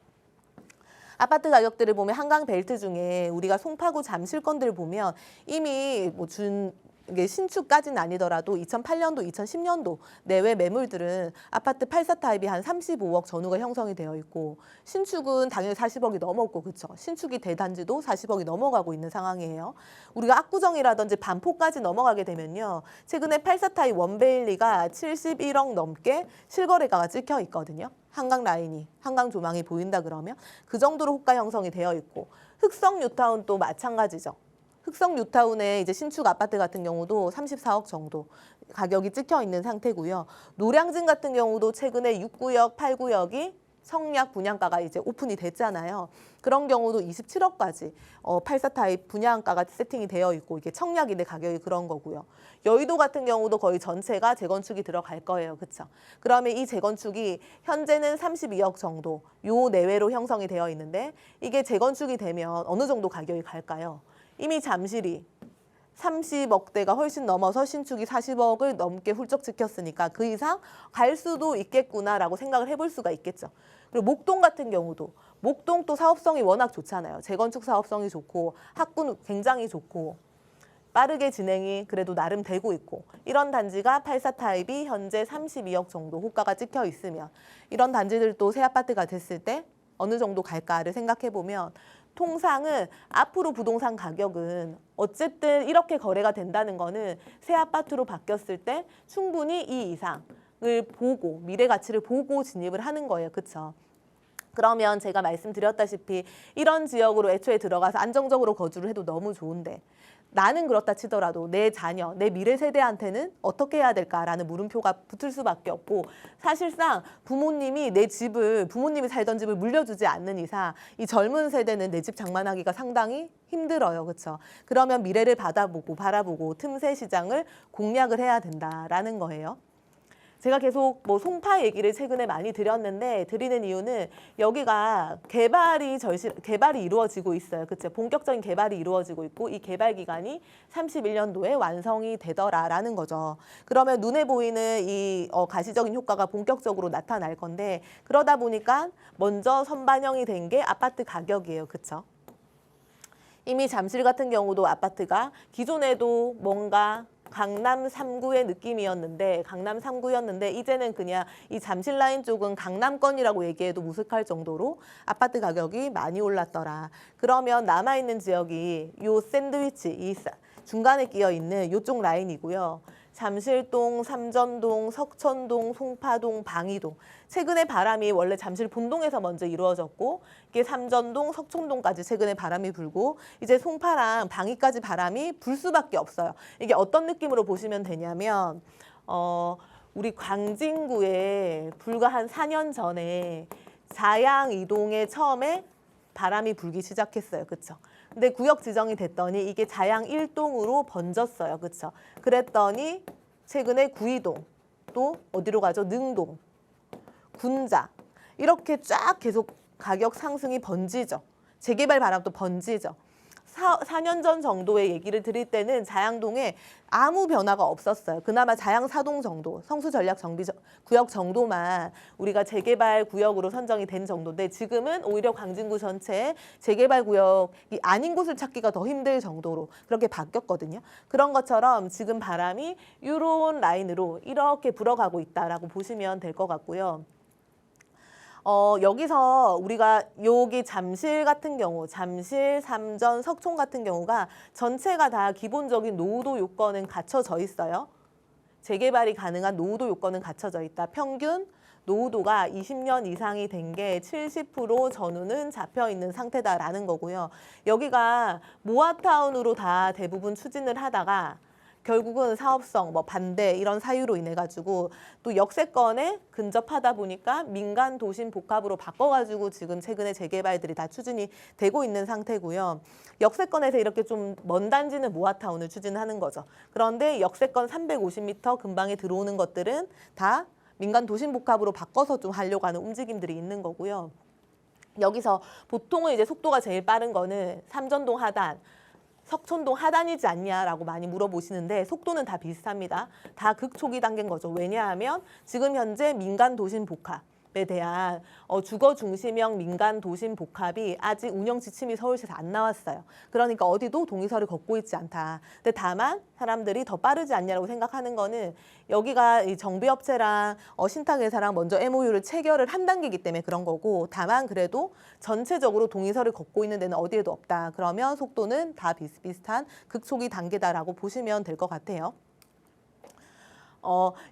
아파트 가격들을 보면 한강 벨트 중에 우리가 송파구 잠실권들 보면 이미 이게 신축까지는 아니더라도 2008년도, 2010년도 내외 매물들은 아파트 84 타입이 한 35억 전후가 형성이 되어 있고 신축은 당연히 40억이 넘었고 그렇죠. 신축이 대단지도 40억이 넘어가고 있는 상황이에요. 우리가 압구정이라든지 반포까지 넘어가게 되면요. 최근에 84 타입 원베일리가 71억 넘게 실거래가가 찍혀 있거든요. 한강 라인이, 한강 조망이 보인다 그러면 그 정도로 호가 형성이 되어 있고 흑성 뉴타운 또 마찬가지죠. 흑성 뉴타운의 이제 신축 아파트 같은 경우도 34억 정도 가격이 찍혀 있는 상태고요. 노량진 같은 경우도 최근에 6구역, 8구역이 청약 분양가가 이제 오픈이 됐잖아요. 그런 경우도 27억까지 84 타입 분양가가 세팅이 되어 있고 이게 청약인데 가격이 그런 거고요. 여의도 같은 경우도 거의 전체가 재건축이 들어갈 거예요. 그렇죠? 그러면 이 재건축이 현재는 32억 정도 요 내외로 형성이 되어 있는데 이게 재건축이 되면 어느 정도 가격이 갈까요? 이미 잠실이 30억대가 훨씬 넘어서 신축이 40억을 넘게 훌쩍 찍혔으니까 그 이상 갈 수도 있겠구나라고 생각을 해볼 수가 있겠죠. 그리고 목동 같은 경우도 목동 또 사업성이 워낙 좋잖아요. 재건축 사업성이 좋고 학군 굉장히 좋고 빠르게 진행이 그래도 나름 되고 있고 이런 단지가 84 타입이 현재 32억 정도 호가가 찍혀 있으면 이런 단지들도 새 아파트가 됐을 때 어느 정도 갈까를 생각해 보면 통상은 앞으로 부동산 가격은 어쨌든 이렇게 거래가 된다는 거는 새 아파트로 바뀌었을 때 충분히 이 이상을 보고 미래 가치를 보고 진입을 하는 거예요. 그렇죠? 그러면 제가 말씀드렸다시피 이런 지역으로 애초에 들어가서 안정적으로 거주를 해도 너무 좋은데 나는 그렇다 치더라도 내 자녀, 내 미래 세대한테는 어떻게 해야 될까라는 물음표가 붙을 수밖에 없고 사실상 부모님이 내 집을 부모님이 살던 집을 물려주지 않는 이상 이 젊은 세대는 내 집 장만하기가 상당히 힘들어요. 그렇죠? 그러면 미래를 바라보고 틈새 시장을 공략을 해야 된다라는 거예요. 제가 계속 송파 얘기를 최근에 많이 드리는 이유는 여기가 개발이 이루어지고 있어요. 그렇죠? 본격적인 개발이 이루어지고 있고 이 개발 기간이 31년도에 완성이 되더라라는 거죠. 그러면 눈에 보이는 이 가시적인 효과가 본격적으로 나타날 건데 그러다 보니까 먼저 선반영이 된 게 아파트 가격이에요. 그렇죠? 이미 잠실 같은 경우도 아파트가 기존에도 뭔가 강남 3구의 느낌이었는데 강남 3구였는데 이제는 그냥 이 잠실 라인 쪽은 강남권이라고 얘기해도 무색할 정도로 아파트 가격이 많이 올랐더라. 그러면 남아있는 지역이 요 샌드위치, 이 중간에 끼어 있는 요쪽 라인이고요. 잠실동, 삼전동, 석천동, 송파동, 방이동. 최근에 바람이 원래 잠실 본동에서 먼저 이루어졌고 이게 삼전동, 석천동까지 최근에 바람이 불고 이제 송파랑 방이까지 바람이 불 수밖에 없어요. 이게 어떤 느낌으로 보시면 되냐면 우리 광진구에 불과 한 4년 전에 자양 이동에 처음에 바람이 불기 시작했어요. 그렇죠? 근데 구역 지정이 됐더니 이게 자양 1동으로 번졌어요. 그렇죠? 그랬더니 최근에 구이동 또 어디로 가죠? 능동, 군자 이렇게 쫙 계속 가격 상승이 번지죠. 재개발 바람도 번지죠. 4년 전 정도의 얘기를 드릴 때는 자양동에 아무 변화가 없었어요. 그나마 자양 4동 정도, 성수전략구역 정도만 우리가 재개발 구역으로 선정이 된 정도인데 지금은 오히려 광진구 전체에 재개발 구역이 아닌 곳을 찾기가 더 힘들 정도로 그렇게 바뀌었거든요. 그런 것처럼 지금 바람이 이런 라인으로 이렇게 불어가고 있다라고 보시면 될 것 같고요. 여기서 우리가 여기 잠실 같은 경우, 잠실, 삼전, 석촌 같은 경우가 전체가 다 기본적인 노후도 요건은 갖춰져 있어요. 재개발이 가능한 노후도 요건은 갖춰져 있다. 평균 노후도가 20년 이상이 된 게 70% 전후는 잡혀 있는 상태다라는 거고요. 여기가 모아타운으로 다 대부분 추진을 하다가 결국은 사업성, 뭐 반대 이런 사유로 인해 가지고 또 역세권에 근접하다 보니까 민간 도심 복합으로 바꿔가지고 지금 최근에 재개발들이 다 추진이 되고 있는 상태고요. 역세권에서 이렇게 좀 먼 단지는 모아타운을 추진하는 거죠. 그런데 역세권 350m 근방에 들어오는 것들은 다 민간 도심 복합으로 바꿔서 좀 하려고 하는 움직임들이 있는 거고요. 여기서 보통은 이제 속도가 제일 빠른 거는 삼전동 하단, 석촌동 하단이지 않냐라고 많이 물어보시는데 속도는 다 비슷합니다. 다 극초기 단계인 거죠. 왜냐하면 지금 현재 민간 도심 복합에 대한 주거 중심형 민간 도심 복합이 아직 운영 지침이 서울시에서 안 나왔어요. 그러니까 어디도 동의서를 걷고 있지 않다. 근데 다만 사람들이 더 빠르지 않냐라고 생각하는 거는 여기가 이 정비업체랑 신탁회사랑 먼저 MOU를 체결을 한 단계이기 때문에 그런 거고, 다만 그래도 전체적으로 동의서를 걷고 있는 데는 어디에도 없다. 그러면 속도는 다 비슷비슷한 극초기 단계다라고 보시면 될 것 같아요.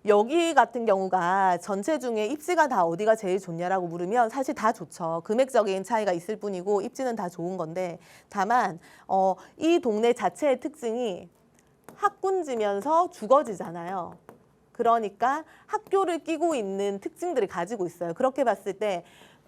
여기 같은 경우가 전체 중에 입지가 다 어디가 제일 좋냐라고 물으면 사실 다 좋죠. 금액적인 차이가 있을 뿐이고 입지는 다 좋은 건데, 다만 이 동네 자체의 특징이 학군지면서 주거지잖아요. 그러니까 학교를 끼고 있는 특징들을 가지고 있어요. 그렇게 봤을 때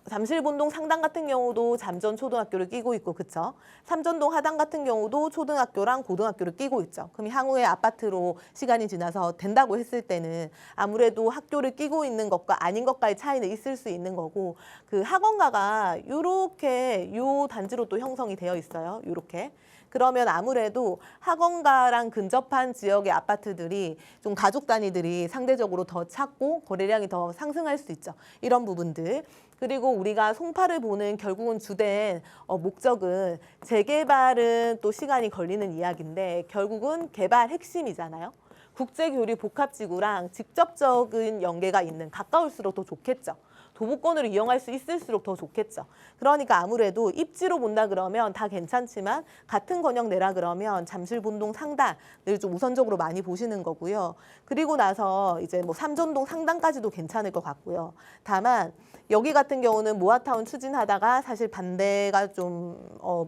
잠실본동 상당 같은 경우도 잠전 초등학교를 끼고 있고, 그쵸? 삼전동 하단 같은 경우도 초등학교랑 고등학교를 끼고 있죠. 그럼 향후에 아파트로 시간이 지나서 된다고 했을 때는 아무래도 학교를 끼고 있는 것과 아닌 것과의 차이는 있을 수 있는 거고, 그 학원가가 요렇게 요 단지로 또 형성이 되어 있어요. 요렇게. 그러면 아무래도 학원가랑 근접한 지역의 아파트들이 좀 가족 단위들이 상대적으로 더 찾고 거래량이 더 상승할 수 있죠. 이런 부분들. 그리고 우리가 송파를 보는 결국은 주된 목적은 재개발은 또 시간이 걸리는 이야기인데 결국은 개발 핵심이잖아요. 국제교류 복합지구랑 직접적인 연계가 있는, 가까울수록 더 좋겠죠. 도보권으로 이용할 수 있을수록 더 좋겠죠. 그러니까 아무래도 입지로 본다 그러면 다 괜찮지만 같은 권역 내라 그러면 잠실본동 상단을 좀 우선적으로 많이 보시는 거고요. 그리고 나서 이제 뭐 삼전동 상단까지도 괜찮을 것 같고요. 다만 여기 같은 경우는 모아타운 추진하다가 사실 반대가 좀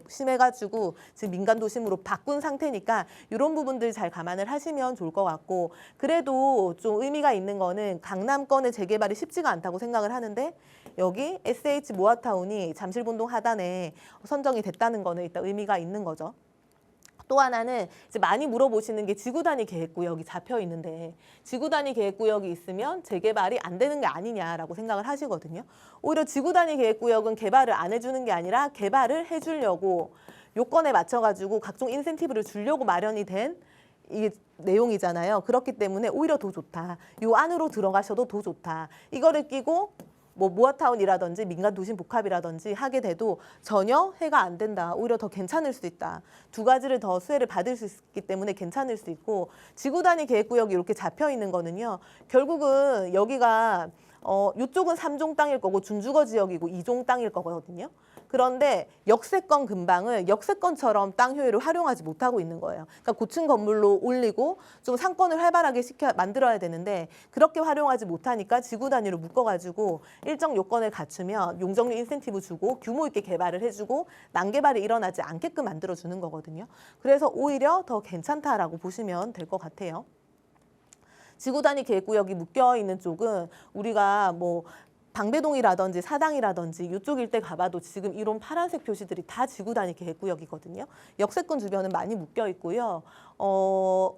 심해가지고 지금 민간 도심으로 바꾼 상태니까 이런 부분들 잘 감안을 하시면 좋을 것 같고, 그래도 좀 의미가 있는 거는 강남권의 재개발이 쉽지가 않다고 생각을 하는데 여기 SH 모아타운이 잠실본동 하단에 선정이 됐다는 거는 일단 의미가 있는 거죠. 또 하나는 이제 많이 물어보시는 게 지구 단위 계획구역이 잡혀 있는데 지구 단위 계획구역이 있으면 재개발이 안 되는 게 아니냐라고 생각을 하시거든요. 오히려 지구 단위 계획구역은 개발을 안 해주는 게 아니라 개발을 해주려고 요건에 맞춰가지고 각종 인센티브를 주려고 마련이 된 이게 내용이잖아요. 그렇기 때문에 오히려 더 좋다. 요 안으로 들어가셔도 더 좋다. 이거를 끼고 뭐 모아타운이라든지 민간 도심 복합이라든지 하게 돼도 전혀 해가 안 된다. 오히려 더 괜찮을 수 있다. 두 가지를 더 수혜를 받을 수 있기 때문에 괜찮을 수 있고, 지구 단위 계획구역이 이렇게 잡혀 있는 거는요. 결국은 여기가 이쪽은 3종 땅일 거고 준주거 지역이고 2종 땅일 거거든요. 그런데 역세권 근방을 역세권처럼 땅 효율을 활용하지 못하고 있는 거예요. 그러니까 고층 건물로 올리고 좀 상권을 활발하게 만들어야 되는데 그렇게 활용하지 못하니까 지구 단위로 묶어가지고 일정 요건을 갖추면 용적률 인센티브 주고 규모 있게 개발을 해주고 난개발이 일어나지 않게끔 만들어주는 거거든요. 그래서 오히려 더 괜찮다라고 보시면 될 것 같아요. 지구 단위 계획구역이 묶여 있는 쪽은 우리가 뭐 방배동이라든지 사당이라든지 이쪽 일대 가봐도 지금 이런 파란색 표시들이 다 지구 단위 계획구역이거든요. 역세권 주변은 많이 묶여 있고요.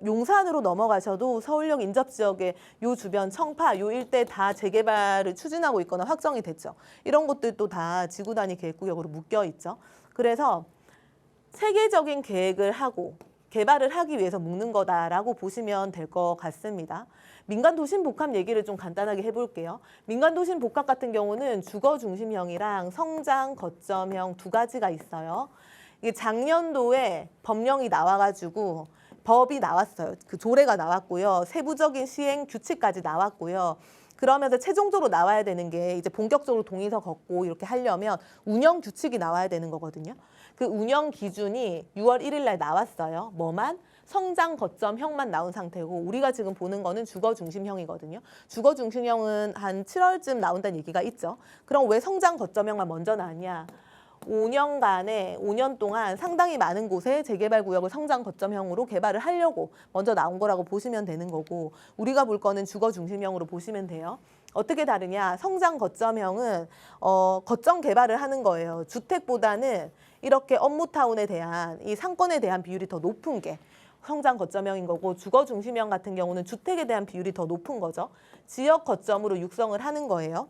용산으로 넘어가셔도 서울역 인접 지역에 요 주변 청파 요 일대 다 재개발을 추진하고 있거나 확정이 됐죠. 이런 것들도 다 지구 단위 계획구역으로 묶여 있죠. 그래서 세계적인 계획을 하고 개발을 하기 위해서 묶는 거다라고 보시면 될 것 같습니다. 민간 도심 복합 얘기를 좀 간단하게 해볼게요. 민간 도심 복합 같은 경우는 주거 중심형이랑 성장 거점형 두 가지가 있어요. 이게 작년도에 법령이 나와가지고 법이 나왔어요. 그 조례가 나왔고요. 세부적인 시행 규칙까지 나왔고요. 그러면서 최종적으로 나와야 되는 게 이제 본격적으로 동의서 걷고 이렇게 하려면 운영 규칙이 나와야 되는 거거든요. 그 운영 기준이 6월 1일 날 나왔어요. 뭐만? 성장 거점형만 나온 상태고 우리가 지금 보는 거는 주거 중심형이거든요. 주거 중심형은 한 7월쯤 나온다는 얘기가 있죠. 그럼 왜 성장 거점형만 먼저 나왔냐? 5년 동안 상당히 많은 곳에 재개발 구역을 성장 거점형으로 개발을 하려고 먼저 나온 거라고 보시면 되는 거고 우리가 볼 거는 주거 중심형으로 보시면 돼요. 어떻게 다르냐? 성장 거점형은 거점 개발을 하는 거예요. 주택보다는 이렇게 업무타운에 대한 이 상권에 대한 비율이 더 높은 게 성장 거점형인 거고 주거 중심형 같은 경우는 주택에 대한 비율이 더 높은 거죠. 지역 거점으로 육성을 하는 거예요.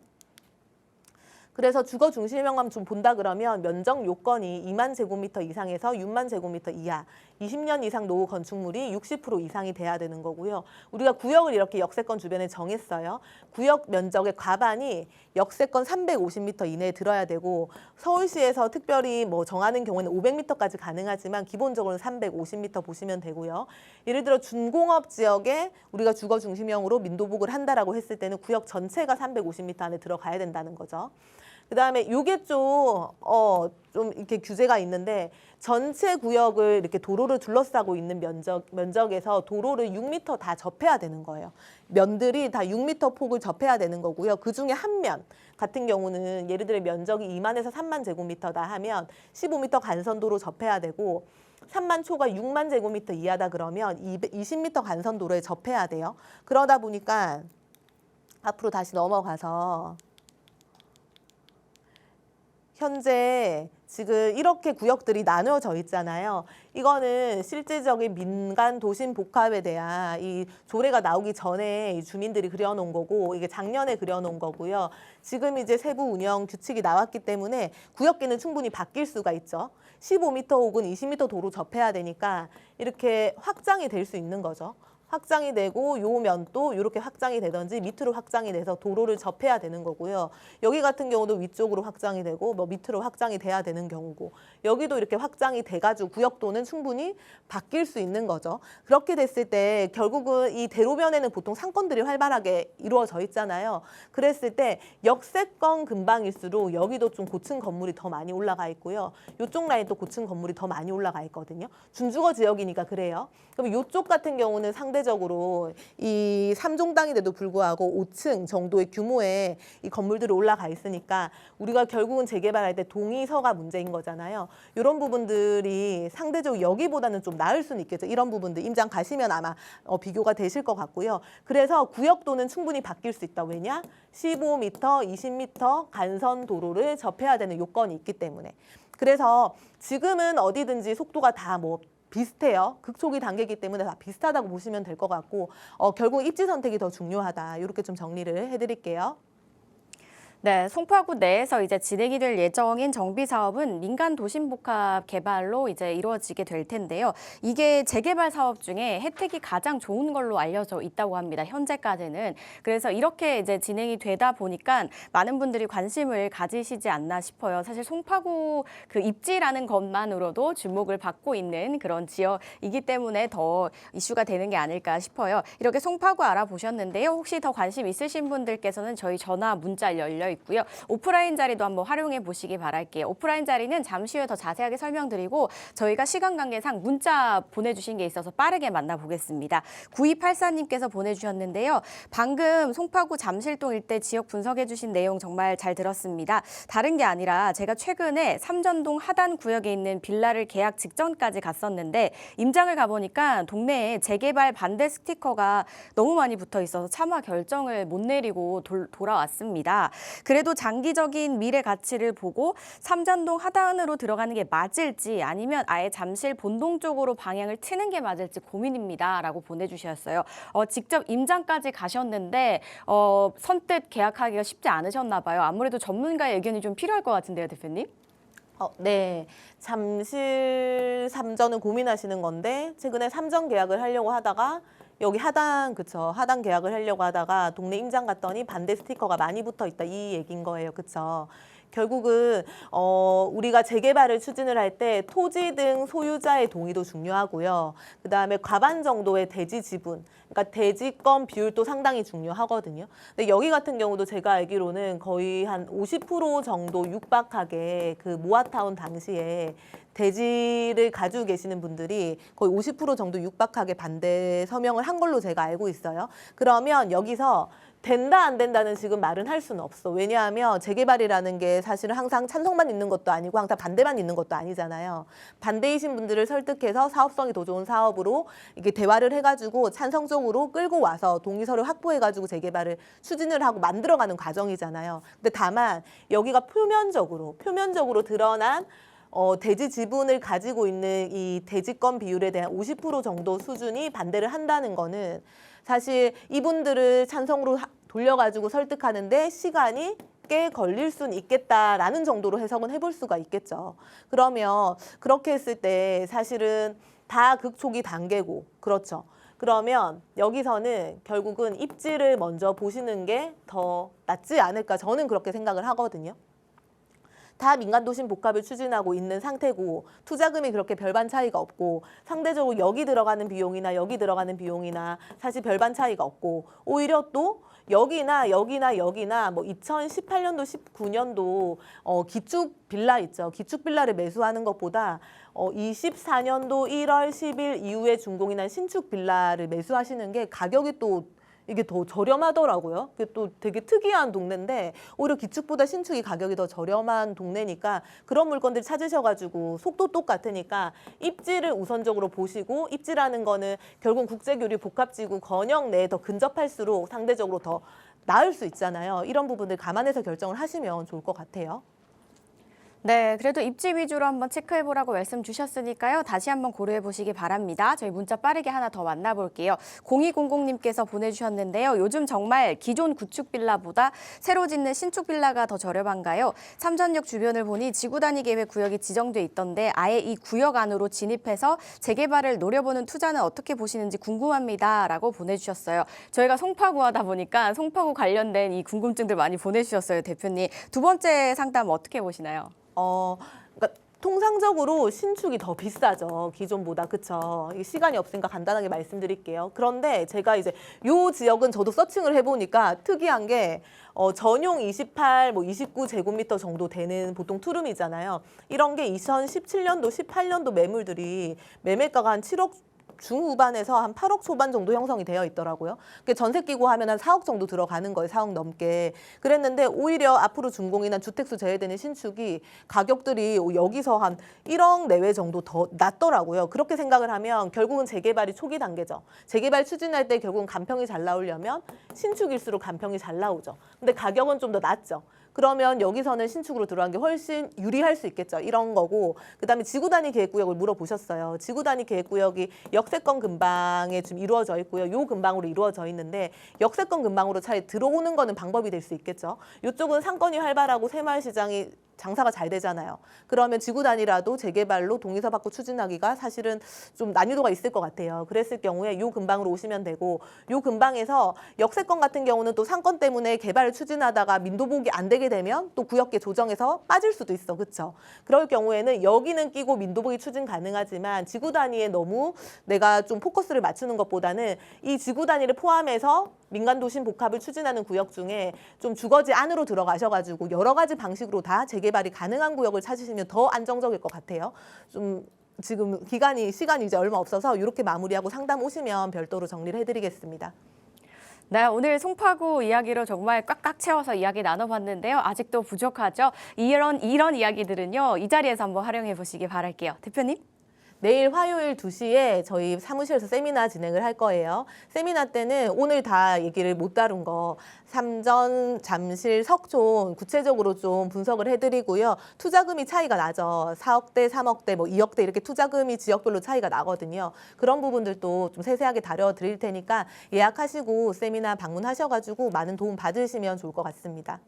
그래서 주거 중심형만 좀 본다 그러면 면적 요건이 2만 제곱미터 이상에서 6만 제곱미터 이하, 20년 이상 노후 건축물이 60% 이상이 돼야 되는 거고요. 우리가 구역을 이렇게 역세권 주변에 정했어요. 구역 면적의 과반이 역세권 350m 이내에 들어야 되고 서울시에서 특별히 뭐 정하는 경우에는 500m까지 가능하지만 기본적으로는 350m 보시면 되고요. 예를 들어 준공업 지역에 우리가 주거 중심형으로 민도복을 한다라고 했을 때는 구역 전체가 350m 안에 들어가야 된다는 거죠. 그다음에 요게 좀 이렇게 규제가 있는데 전체 구역을 이렇게 도로를 둘러싸고 있는 면적에서 도로를 6m 다 접해야 되는 거예요. 면들이 다 6m 폭을 접해야 되는 거고요. 그중에 한 면 같은 경우는 예를 들어 면적이 2만에서 3만 제곱미터다 하면 15m 간선도로 접해야 되고 3만 초가 6만 제곱미터 이하다 그러면 20m 간선도로에 접해야 돼요. 그러다 보니까 앞으로 다시 넘어가서 현재 지금 이렇게 구역들이 나누어져 있잖아요. 이거는 실질적인 민간 도심 복합에 대한 이 조례가 나오기 전에 이 주민들이 그려놓은 거고 이게 작년에 그려놓은 거고요. 지금 이제 세부 운영 규칙이 나왔기 때문에 구역계는 충분히 바뀔 수가 있죠. 15m 혹은 20m 도로 접해야 되니까 이렇게 확장이 될 수 있는 거죠. 확장이 되고 요 면도 이렇게 확장이 되든지 밑으로 확장이 돼서 도로를 접해야 되는 거고요. 여기 같은 경우도 위쪽으로 확장이 되고 뭐 밑으로 확장이 돼야 되는 경우고 여기도 이렇게 확장이 돼가지고 구역도는 충분히 바뀔 수 있는 거죠. 그렇게 됐을 때 결국은 이 대로변에는 보통 상권들이 활발하게 이루어져 있잖아요. 그랬을 때 역세권 근방일수록 여기도 좀 고층 건물이 더 많이 올라가 있고요. 이쪽 라인도 고층 건물이 더 많이 올라가 있거든요. 준주거 지역이니까 그래요. 그럼 이쪽 같은 경우는 상대적으로 이 3종당인데도 불구하고 5층 정도의 규모의 이 건물들이 올라가 있으니까 우리가 결국은 재개발할 때 동의서가 문제인 거잖아요. 이런 부분들이 상대적으로 여기보다는 좀 나을 수는 있겠죠. 이런 부분들 임장 가시면 아마 비교가 되실 것 같고요. 그래서 구역도는 충분히 바뀔 수 있다. 왜냐? 15m, 20m 간선 도로를 접해야 되는 요건이 있기 때문에. 그래서 지금은 어디든지 속도가 다 뭐 비슷해요. 극초기 단계이기 때문에 다 비슷하다고 보시면 될 것 같고 결국 입지 선택이 더 중요하다. 이렇게 좀 정리를 해드릴게요. 네, 송파구 내에서 이제 진행이 될 예정인 정비 사업은 민간 도심 복합 개발로 이제 이루어지게 될 텐데요. 이게 재개발 사업 중에 혜택이 가장 좋은 걸로 알려져 있다고 합니다. 현재까지는. 그래서 이렇게 이제 진행이 되다 보니까 많은 분들이 관심을 가지시지 않나 싶어요. 사실 송파구 그 입지라는 것만으로도 주목을 받고 있는 그런 지역이기 때문에 더 이슈가 되는 게 아닐까 싶어요. 이렇게 송파구 알아보셨는데요. 혹시 더 관심 있으신 분들께서는 저희 전화, 문자 열려 있고요. 오프라인 자리도 한번 활용해 보시기 바랄게요. 오프라인 자리는 잠시 후에 더 자세하게 설명드리고 저희가 시간 관계상 문자 보내주신 게 있어서 빠르게 만나보겠습니다. 9284님께서 보내주셨는데요. 방금 송파구 잠실동 일대 지역 분석해 주신 내용 정말 잘 들었습니다. 다른 게 아니라 제가 최근에 삼전동 하단 구역에 있는 빌라를 계약 직전까지 갔었는데 임장을 가보니까 동네에 재개발 반대 스티커가 너무 많이 붙어 있어서 차마 결정을 못 내리고 돌아왔습니다. 그래도 장기적인 미래 가치를 보고 삼전동 하단으로 들어가는 게 맞을지 아니면 아예 잠실 본동 쪽으로 방향을 트는 게 맞을지 고민입니다. 라고 보내주셨어요. 직접 임장까지 가셨는데 선뜻 계약하기가 쉽지 않으셨나 봐요. 아무래도 전문가의 의견이 좀 필요할 것 같은데요, 대표님? 네. 잠실 3전은 고민하시는 건데 최근에 3전 계약을 하려고 하다가 여기 하단 하단 계약을 하려고 하다가 동네 임장 갔더니 반대 스티커가 많이 붙어 있다 이 얘기인 거예요. 그쵸? 결국은 우리가 재개발을 추진을 할 때 토지 등 소유자의 동의도 중요하고요. 그다음에 과반 정도의 대지 지분, 그러니까 대지권 비율도 상당히 중요하거든요. 근데 여기 같은 경우도 제가 알기로는 거의 한 50% 정도 육박하게 그 모아타운 당시에 대지를 가지고 계시는 분들이 거의 50% 정도 육박하게 반대 서명을 한 걸로 제가 알고 있어요. 그러면 여기서 된다 안 된다는 지금 말은 할 수는 없어. 왜냐하면 재개발이라는 게 사실은 항상 찬성만 있는 것도 아니고 항상 반대만 있는 것도 아니잖아요. 반대이신 분들을 설득해서 사업성이 더 좋은 사업으로 이게 대화를 해가지고 찬성 쪽으로 끌고 와서 동의서를 확보해가지고 재개발을 추진을 하고 만들어가는 과정이잖아요. 근데 다만 여기가 표면적으로 드러난 대지 지분을 가지고 있는 이 대지권 비율에 대한 50% 정도 수준이 반대를 한다는 거는 사실 이분들을 찬성으로 돌려가지고 설득하는데 시간이 꽤 걸릴 수는 있겠다라는 정도로 해석은 해볼 수가 있겠죠. 그러면 그렇게 했을 때 사실은 다 극초기 단계고, 그렇죠. 그러면 여기서는 결국은 입지를 먼저 보시는 게 더 낫지 않을까, 저는 그렇게 생각을 하거든요. 다 민간도심 복합을 추진하고 있는 상태고 투자금이 그렇게 별반 차이가 없고 상대적으로 여기 들어가는 비용이나 여기 들어가는 비용이나 사실 별반 차이가 없고 오히려 또 여기나 뭐 2018년도 19년도 기축 빌라 있죠. 기축 빌라를 매수하는 것보다 24년도 1월 10일 이후에 준공이 난 신축 빌라를 매수하시는 게 가격이 또 이게 더 저렴하더라고요. 그게 또 되게 특이한 동네인데 오히려 기축보다 신축이 가격이 더 저렴한 동네니까 그런 물건들 찾으셔가지고 속도 똑같으니까 입지를 우선적으로 보시고, 입지라는 거는 결국 국제교류 복합지구 권역 내에 더 근접할수록 상대적으로 더 나을 수 있잖아요. 이런 부분들 감안해서 결정을 하시면 좋을 것 같아요. 네, 그래도 입지 위주로 한번 체크해보라고 말씀 주셨으니까요. 다시 한번 고려해보시기 바랍니다. 저희 문자 빠르게 하나 더 만나볼게요. 0200님께서 보내주셨는데요. 요즘 정말 기존 구축 빌라보다 새로 짓는 신축 빌라가 더 저렴한가요? 삼전역 주변을 보니 지구 단위 계획 구역이 지정돼 있던데 아예 이 구역 안으로 진입해서 재개발을 노려보는 투자는 어떻게 보시는지 궁금합니다. 라고 보내주셨어요. 저희가 송파구 하다 보니까 송파구 관련된 이 궁금증들 많이 보내주셨어요, 대표님. 두 번째 상담 어떻게 보시나요? 그러니까 통상적으로 신축이 더 비싸죠. 기존보다. 그쵸? 시간이 없으니까 간단하게 말씀드릴게요. 그런데 제가 이제 요 지역은 저도 서칭을 해보니까 특이한 게 전용 28, 뭐 29제곱미터 정도 되는 보통 투룸이잖아요. 이런 게 2017년도, 18년도 매물들이 매매가가 한 7억 중후반에서 한 8억 초반 정도 형성이 되어 있더라고요. 전세 끼고 하면 한 4억 정도 들어가는 거예요. 4억 넘게. 그랬는데 오히려 앞으로 준공이나 주택수 제외되는 신축이 가격들이 여기서 한 1억 내외 정도 더 낮더라고요. 그렇게 생각을 하면 결국은 재개발이 초기 단계죠. 재개발 추진할 때 결국은 간평이 잘 나오려면 신축일수록 간평이 잘 나오죠. 근데 가격은 좀 더 낮죠. 그러면 여기서는 신축으로 들어간 게 훨씬 유리할 수 있겠죠. 이런 거고, 그다음에 지구 단위 계획구역을 물어보셨어요. 지구 단위 계획구역이 역세권 근방에 좀 이루어져 있고요. 요 근방으로 이루어져 있는데 역세권 근방으로 차라리 들어오는 거는 방법이 될 수 있겠죠. 이쪽은 상권이 활발하고 새마을시장이 장사가 잘 되잖아요. 그러면 지구 단위라도 재개발로 동의서 받고 추진하기가 사실은 좀 난이도가 있을 것 같아요. 그랬을 경우에 요 근방으로 오시면 되고, 요 근방에서 역세권 같은 경우는 또 상권 때문에 개발을 추진하다가 민도복이 안 되게 되면 또 구역계 조정에서 빠질 수도 있어. 그렇죠? 그럴 경우에는 여기는 끼고 민도복이 추진 가능하지만 지구 단위에 너무 내가 좀 포커스를 맞추는 것보다는 이 지구 단위를 포함해서 민간도심 복합을 추진하는 구역 중에 좀 주거지 안으로 들어가셔가지고 여러 가지 방식으로 다 재개발이 가능한 구역을 찾으시면 더 안정적일 것 같아요. 좀 지금 시간이 이제 얼마 없어서 이렇게 마무리하고 상담 오시면 별도로 정리를 해드리겠습니다. 네, 오늘 송파구 이야기로 정말 꽉꽉 채워서 이야기 나눠봤는데요. 아직도 부족하죠? 이런 이야기들은요, 이 자리에서 한번 활용해 보시기 바랄게요. 대표님? 내일 화요일 2시에 저희 사무실에서 세미나 진행을 할 거예요. 세미나 때는 오늘 다 얘기를 못 다룬 거 삼전, 잠실, 석촌 구체적으로 좀 분석을 해드리고요. 투자금이 차이가 나죠. 4억대, 3억대, 뭐 2억대 이렇게 투자금이 지역별로 차이가 나거든요. 그런 부분들도 좀 세세하게 다뤄드릴 테니까 예약하시고 세미나 방문하셔가지고 많은 도움 받으시면 좋을 것 같습니다.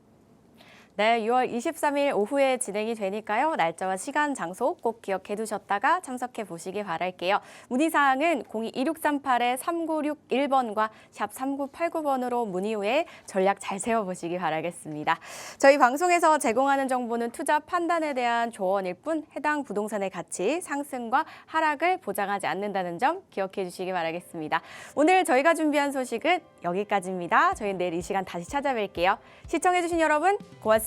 네, 6월 23일 오후에 진행이 되니까요. 날짜와 시간, 장소 꼭 기억해 두셨다가 참석해 보시기 바랄게요. 문의사항은 022638-3961번과 샵 3989번으로 문의 후에 전략 잘 세워보시기 바라겠습니다. 저희 방송에서 제공하는 정보는 투자 판단에 대한 조언일 뿐 해당 부동산의 가치, 상승과 하락을 보장하지 않는다는 점 기억해 주시기 바라겠습니다. 오늘 저희가 준비한 소식은 여기까지입니다. 저희는 내일 이 시간 다시 찾아뵐게요. 시청해 주신 여러분 고맙습니다.